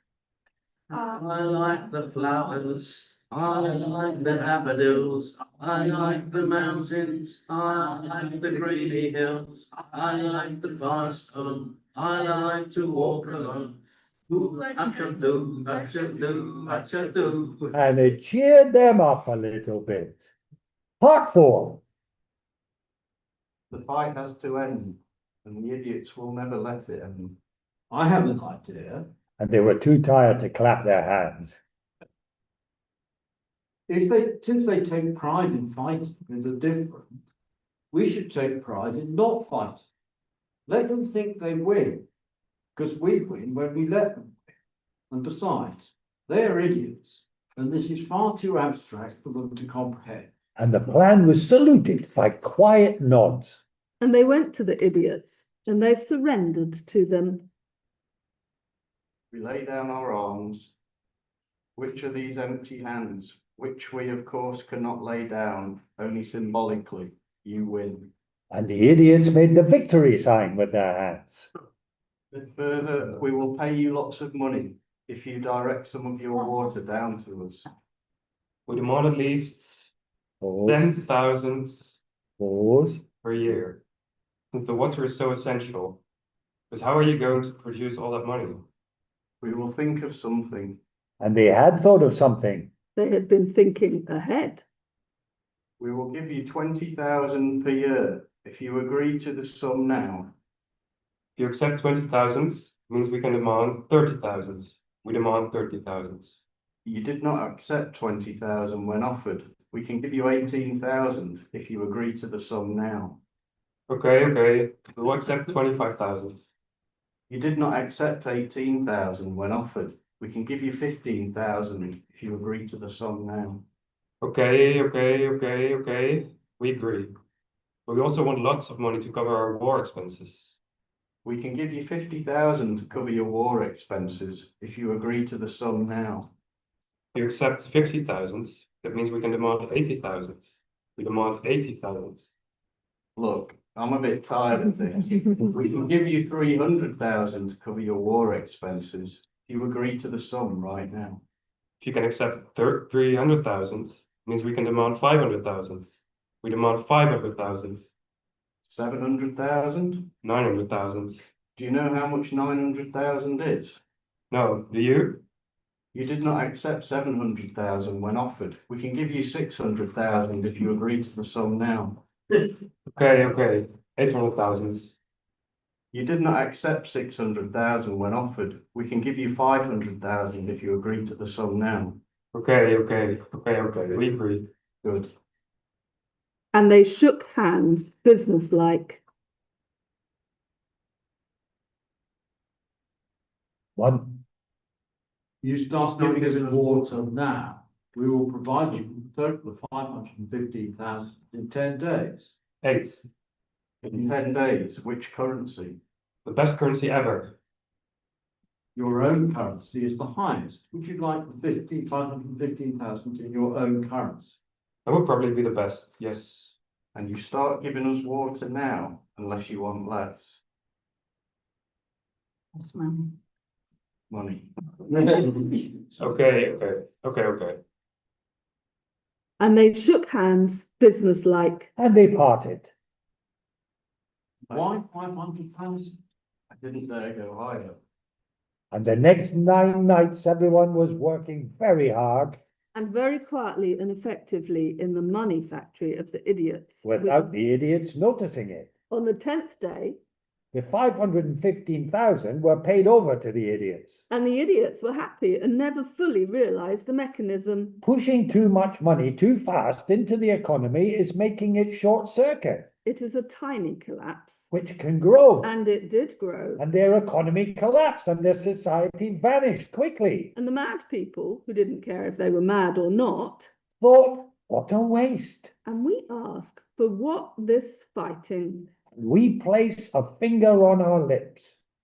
Speaker 6: I like the flowers. I like the daffodils. I like the mountains. I like the greeny hills. I like the forest home. I like to walk alone. Ooh, I shall do, I shall do, I shall do.
Speaker 2: And it cheered them up a little bit. Part 4.
Speaker 12: The fight has to end, and the idiots will never let it end.
Speaker 10: I have an idea.
Speaker 2: And they were too tired to clap their hands.
Speaker 10: Since they take pride in fighting and are different, we should take pride in not fighting. Let them think they win, because we win when we let them win. And besides, they are idiots, and this is far too abstract for them to comprehend.
Speaker 2: And the plan was saluted by quiet nods.
Speaker 1: And they went to the idiots, and they surrendered to them.
Speaker 12: We lay down our arms. Which are these empty hands? Which we, of course, cannot lay down, only symbolically. You win.
Speaker 2: And the idiots made the victory sign with their hands.
Speaker 12: But further, we will pay you lots of money if you direct some of your water down to us.
Speaker 11: We demand at least
Speaker 2: Pause.
Speaker 11: 10,000
Speaker 2: Pause.
Speaker 11: per year, since the water is so essential. But how are you going to produce all that money?
Speaker 12: We will think of something.
Speaker 2: And they had thought of something.
Speaker 1: They had been thinking ahead.
Speaker 12: We will give you 20,000 per year if you agree to the sum now.
Speaker 11: If you accept 20,000, means we can demand 30,000. We demand 30,000.
Speaker 12: You did not accept 20,000 when offered. We can give you 18,000 if you agree to the sum now.
Speaker 11: Okay. We'll accept 25,000.
Speaker 12: You did not accept 18,000 when offered. We can give you 15,000 if you agree to the sum now.
Speaker 11: Okay. We agree. But we also want lots of money to cover our war expenses.
Speaker 12: We can give you 50,000 to cover your war expenses if you agree to the sum now.
Speaker 11: If you accept 50,000, that means we can demand 80,000. We demand 80,000.
Speaker 12: Look, I'm a bit tired of this. We can give you 300,000 to cover your war expenses if you agree to the sum right now.
Speaker 11: If you can accept 300,000, means we can demand 500,000. We demand 500,000.
Speaker 12: 700,000?
Speaker 11: 900,000.
Speaker 12: Do you know how much 900,000 is?
Speaker 11: No, do you?
Speaker 12: You did not accept 700,000 when offered. We can give you 600,000 if you agree to the sum now.
Speaker 11: Okay, 800,000.
Speaker 12: You did not accept 600,000 when offered. We can give you 500,000 if you agree to the sum now.
Speaker 11: Okay, we agree.
Speaker 12: Good.
Speaker 1: And they shook hands, businesslike.
Speaker 2: One.
Speaker 5: You start giving us water now, we will provide you with a total of 515,000 in 10 days.
Speaker 11: 8.
Speaker 12: In 10 days, which currency?
Speaker 11: The best currency ever.
Speaker 5: Your own currency is the highest. Would you like the 515,000 in your own currency?
Speaker 11: That would probably be the best, yes.
Speaker 12: And you start giving us water now, unless you want less.
Speaker 9: That's money.
Speaker 12: Money.
Speaker 11: Okay.
Speaker 1: And they shook hands, businesslike.
Speaker 2: And they parted.
Speaker 5: Why 500,000?
Speaker 12: I didn't dare go higher.
Speaker 2: And the next 9 nights, everyone was working very hard
Speaker 1: And very quietly and effectively in the money factory of the idiots.
Speaker 2: without the idiots noticing it.
Speaker 1: On the 10th day,
Speaker 2: The 515,000 were paid over to the idiots.
Speaker 1: and the idiots were happy and never fully realized the mechanism.
Speaker 2: Pushing too much money too fast into the economy is making it short circuit,
Speaker 1: It is a tiny collapse.
Speaker 2: which can grow.
Speaker 1: And it did grow.
Speaker 2: And their economy collapsed and their society vanished quickly.
Speaker 1: And the mad people, who didn't care if they were mad or not,
Speaker 2: Thought, what a waste.
Speaker 1: and we ask for what this fighting,
Speaker 2: We place a finger on our lips,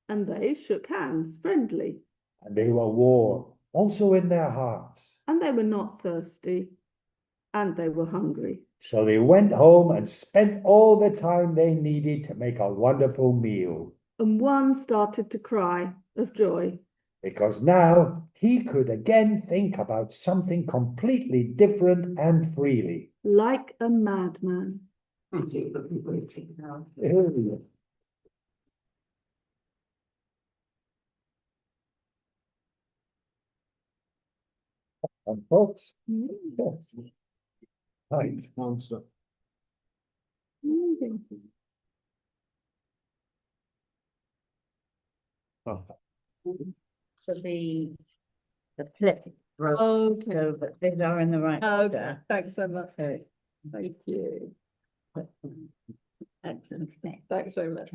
Speaker 1: and they shook hands friendly,
Speaker 2: and they were warm, also in their hearts.
Speaker 1: and they were not thirsty, and they were hungry.
Speaker 2: So they went home and spent all the time they needed to make a wonderful meal,
Speaker 1: And one started to cry of joy.
Speaker 2: because now he could again think about something completely different and freely.
Speaker 1: Like a madman.
Speaker 2: And folks, yes. Right.
Speaker 9: So the flip broke,
Speaker 1: Okay.
Speaker 9: so but these are in the right
Speaker 1: Okay,
Speaker 9: order.
Speaker 1: thanks so much. Thank you.
Speaker 9: Excellent.
Speaker 1: Thanks very much.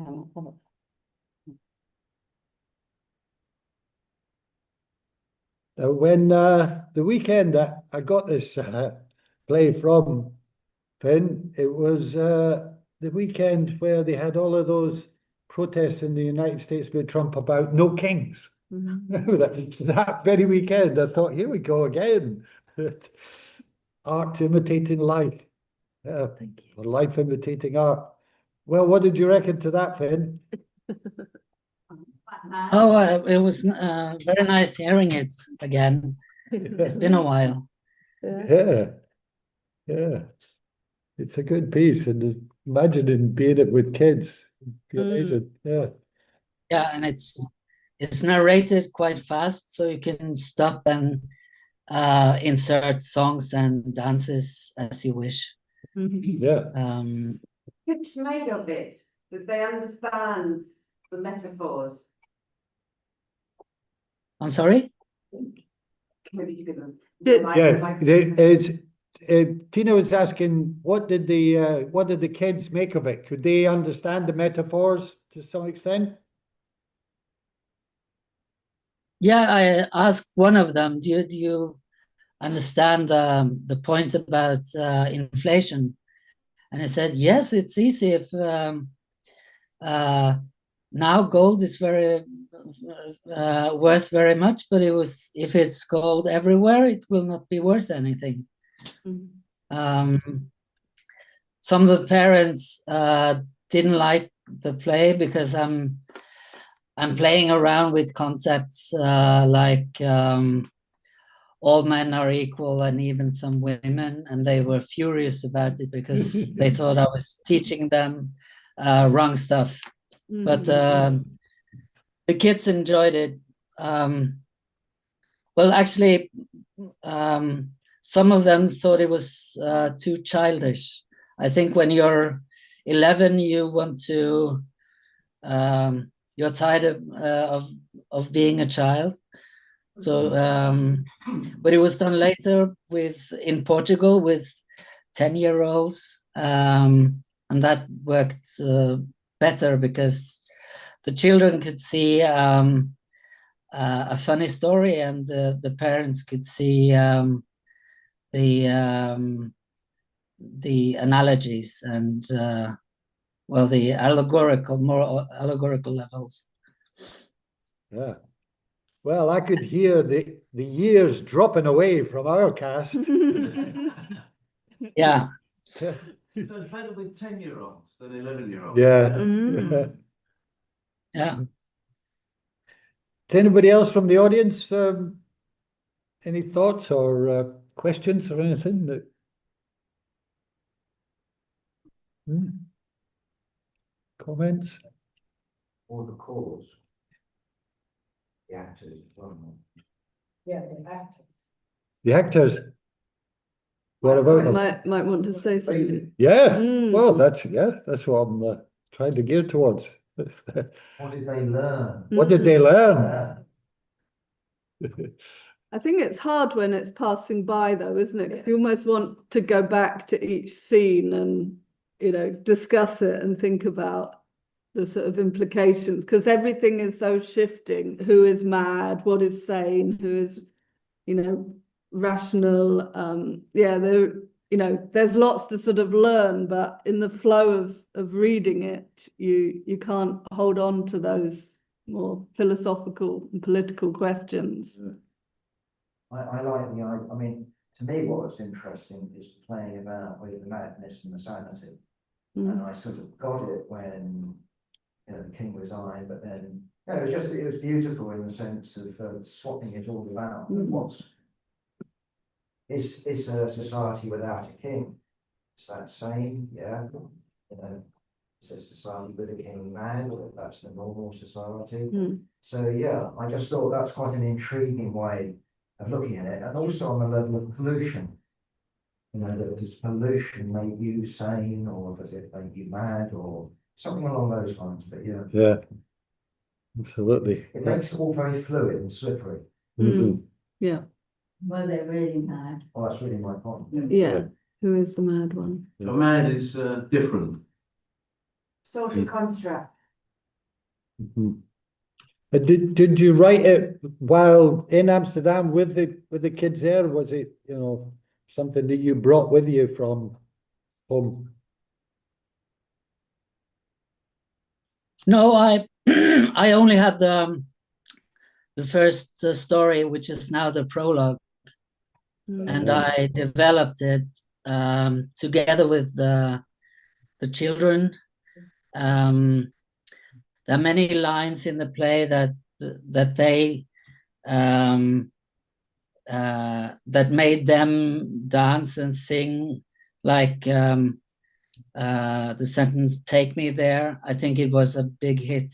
Speaker 2: When the weekend I got this play from Finn, it was the weekend where they had all of those protests in the United States with Trump about no kings. That very weekend, I thought, here we go again. Art imitating life. Thank you. Or life imitating art. Well, what did you reckon to that, Finn?
Speaker 4: Oh, it was very nice hearing it again. It's been a while.
Speaker 2: Yeah. It's a good piece, and imagining being it with kids. Amazing. Yeah.
Speaker 4: Yeah, and it's narrated quite fast, so you can stop and insert songs and dances as you wish.
Speaker 2: Yeah.
Speaker 3: Kids made of it, that they understand the metaphors.
Speaker 4: I'm sorry?
Speaker 3: Maybe you could.
Speaker 2: Tina was asking, what did the kids make of it? Could they understand the metaphors to some extent?
Speaker 4: Yeah, I asked one of them, do you understand the point about inflation? And he said, yes, it's easy if now gold is very worth very much, but if it's gold everywhere, it will not be worth anything. Some of the parents didn't like the play because I'm playing around with concepts like all men are equal and even some women, and they were furious about it because they thought I was teaching them wrong stuff. But the kids enjoyed it. Well, actually, some of them thought it was too childish. I think when you're 11, you want to, you're tired of being a child. So, but it was done later in Portugal with 10-year-olds, and that worked better because the children could see a funny story, and the parents could see the analogies and well, the more allegorical levels.
Speaker 2: Yeah. Well, I could hear the years dropping away from our cast.
Speaker 4: Yeah.
Speaker 5: So it's better with 10-year-olds than 11-year-olds.
Speaker 2: Yeah.
Speaker 1: Mm.
Speaker 4: Yeah.
Speaker 2: Does anybody else from the audience any thoughts or questions or anything? Comments?
Speaker 8: Or the cause. The actors as well.
Speaker 9: Yeah, the actors.
Speaker 2: The actors? What about them?
Speaker 1: Might want to say something.
Speaker 2: Yeah.
Speaker 1: Mm.
Speaker 2: Well, that's what I'm trying to gear towards.
Speaker 8: What did they learn?
Speaker 2: What did they learn?
Speaker 1: I think it's hard when it's passing by, though, isn't it? 'Cause you almost want to go back to each scene and, you know, discuss it and think about the sort of implications, because everything is so shifting. Who is mad? What is sane? Who is, you know, rational? Yeah, there, you know, there's lots to sort of learn, but in the flow of reading it, you can't hold on to those more philosophical and political questions.
Speaker 8: I like I mean, to me, what's interesting is playing about with the madness and the sanity. And I sort of got it when, you know, the king was I, but then, you know, it was beautiful in the sense of swapping it all about. It's a society without a king. Is that sane? Yeah. You know, it's a society with a king mad, that's the normal society. So yeah, I just thought that's quite an intriguing way of looking at it, and also on the level of pollution. You know, does pollution make you sane, or does it make you mad, or something along those lines? But yeah.
Speaker 2: Yeah. Absolutely.
Speaker 8: It makes it all very fluid and slippery.
Speaker 1: Yeah.
Speaker 9: Well, they're really mad.
Speaker 8: Oh, that's really my point.
Speaker 1: Yeah. Who is the mad one?
Speaker 5: So mad is different.
Speaker 9: Social construct.
Speaker 2: Did you write it while in Amsterdam with the kids there? Was it, you know, something that you brought with you from home?
Speaker 4: No, I I only had the first story, which is now the prologue, and I developed it together with the children. There are many lines in the play that they that made them dance and sing, like the sentence "Take me there." I think it was a big hit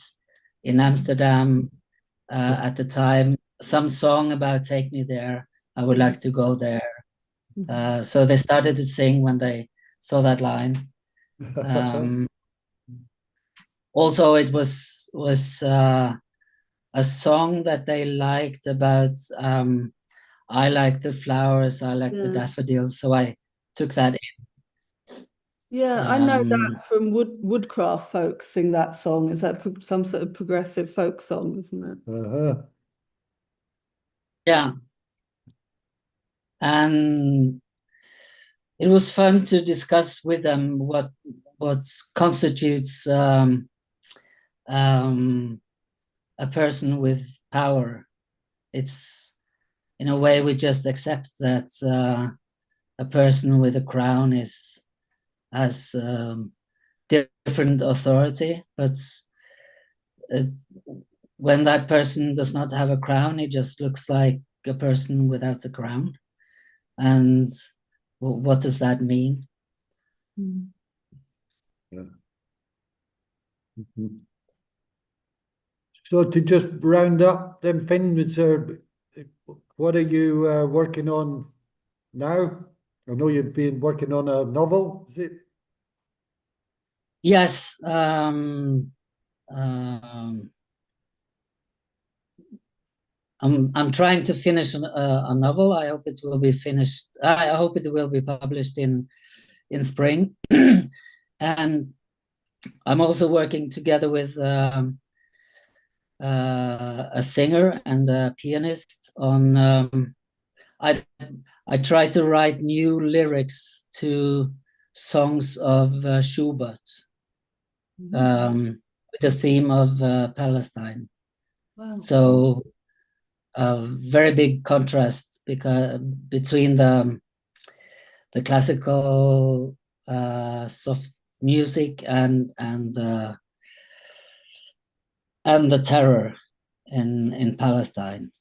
Speaker 4: in Amsterdam at the time. Some song about "Take me there." I would like to go there. So they started to sing when they saw that line. Also, it was a song that they liked about I like the flowers, I like the daffodils, so I took that in.
Speaker 1: Yeah, I know that from Woodcraft folks sing that song. Is that some sort of progressive folk song, isn't it?
Speaker 4: Yeah. And it was fun to discuss with them what constitutes a person with power. It's, in a way, we just accept that a person with a crown has different authority, but when that person does not have a crown, it just looks like a person without a crown. And what does that mean?
Speaker 2: So to just round up, then Finn, was there what are you working on now? I know you've been working on a novel, is it?
Speaker 4: Yes. I'm trying to finish a novel. I hope it will be finished. I hope it will be published in spring. And I'm also working together with a singer and a pianist on. I try to write new lyrics to songs of Schubert, with the theme of Palestine.
Speaker 1: Wow.
Speaker 4: So very big contrast between the classical soft music and the terror in Palestine.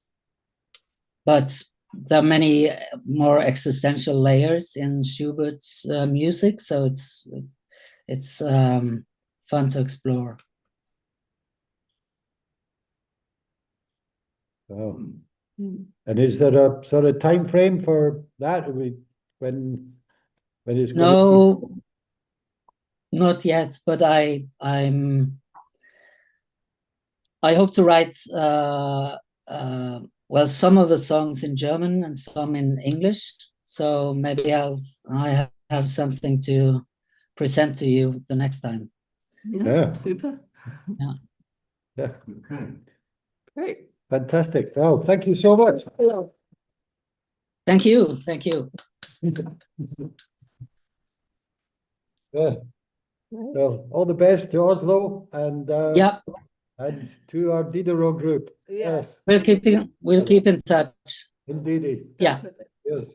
Speaker 4: But there are many more existential layers in Schubert's music, so it's fun to explore.
Speaker 2: Oh. And is there a sort of time frame for that? When it's going
Speaker 4: No, not yet, but I hope to write well, some of the songs in German and some in English. So maybe I have something to present to you the next time.
Speaker 1: Yeah, super.
Speaker 4: Yeah.
Speaker 2: Yeah.
Speaker 5: Okay.
Speaker 1: Great.
Speaker 2: Fantastic. Oh, thank you so much.
Speaker 4: Thank you. Thank you.
Speaker 2: Yeah. Well, all the best to Oslo and
Speaker 4: Yeah,
Speaker 2: and to our Diderot group.
Speaker 1: Yeah.
Speaker 2: Yes,
Speaker 4: we'll keep in touch.
Speaker 2: indeed.
Speaker 4: Yeah.
Speaker 2: Yes.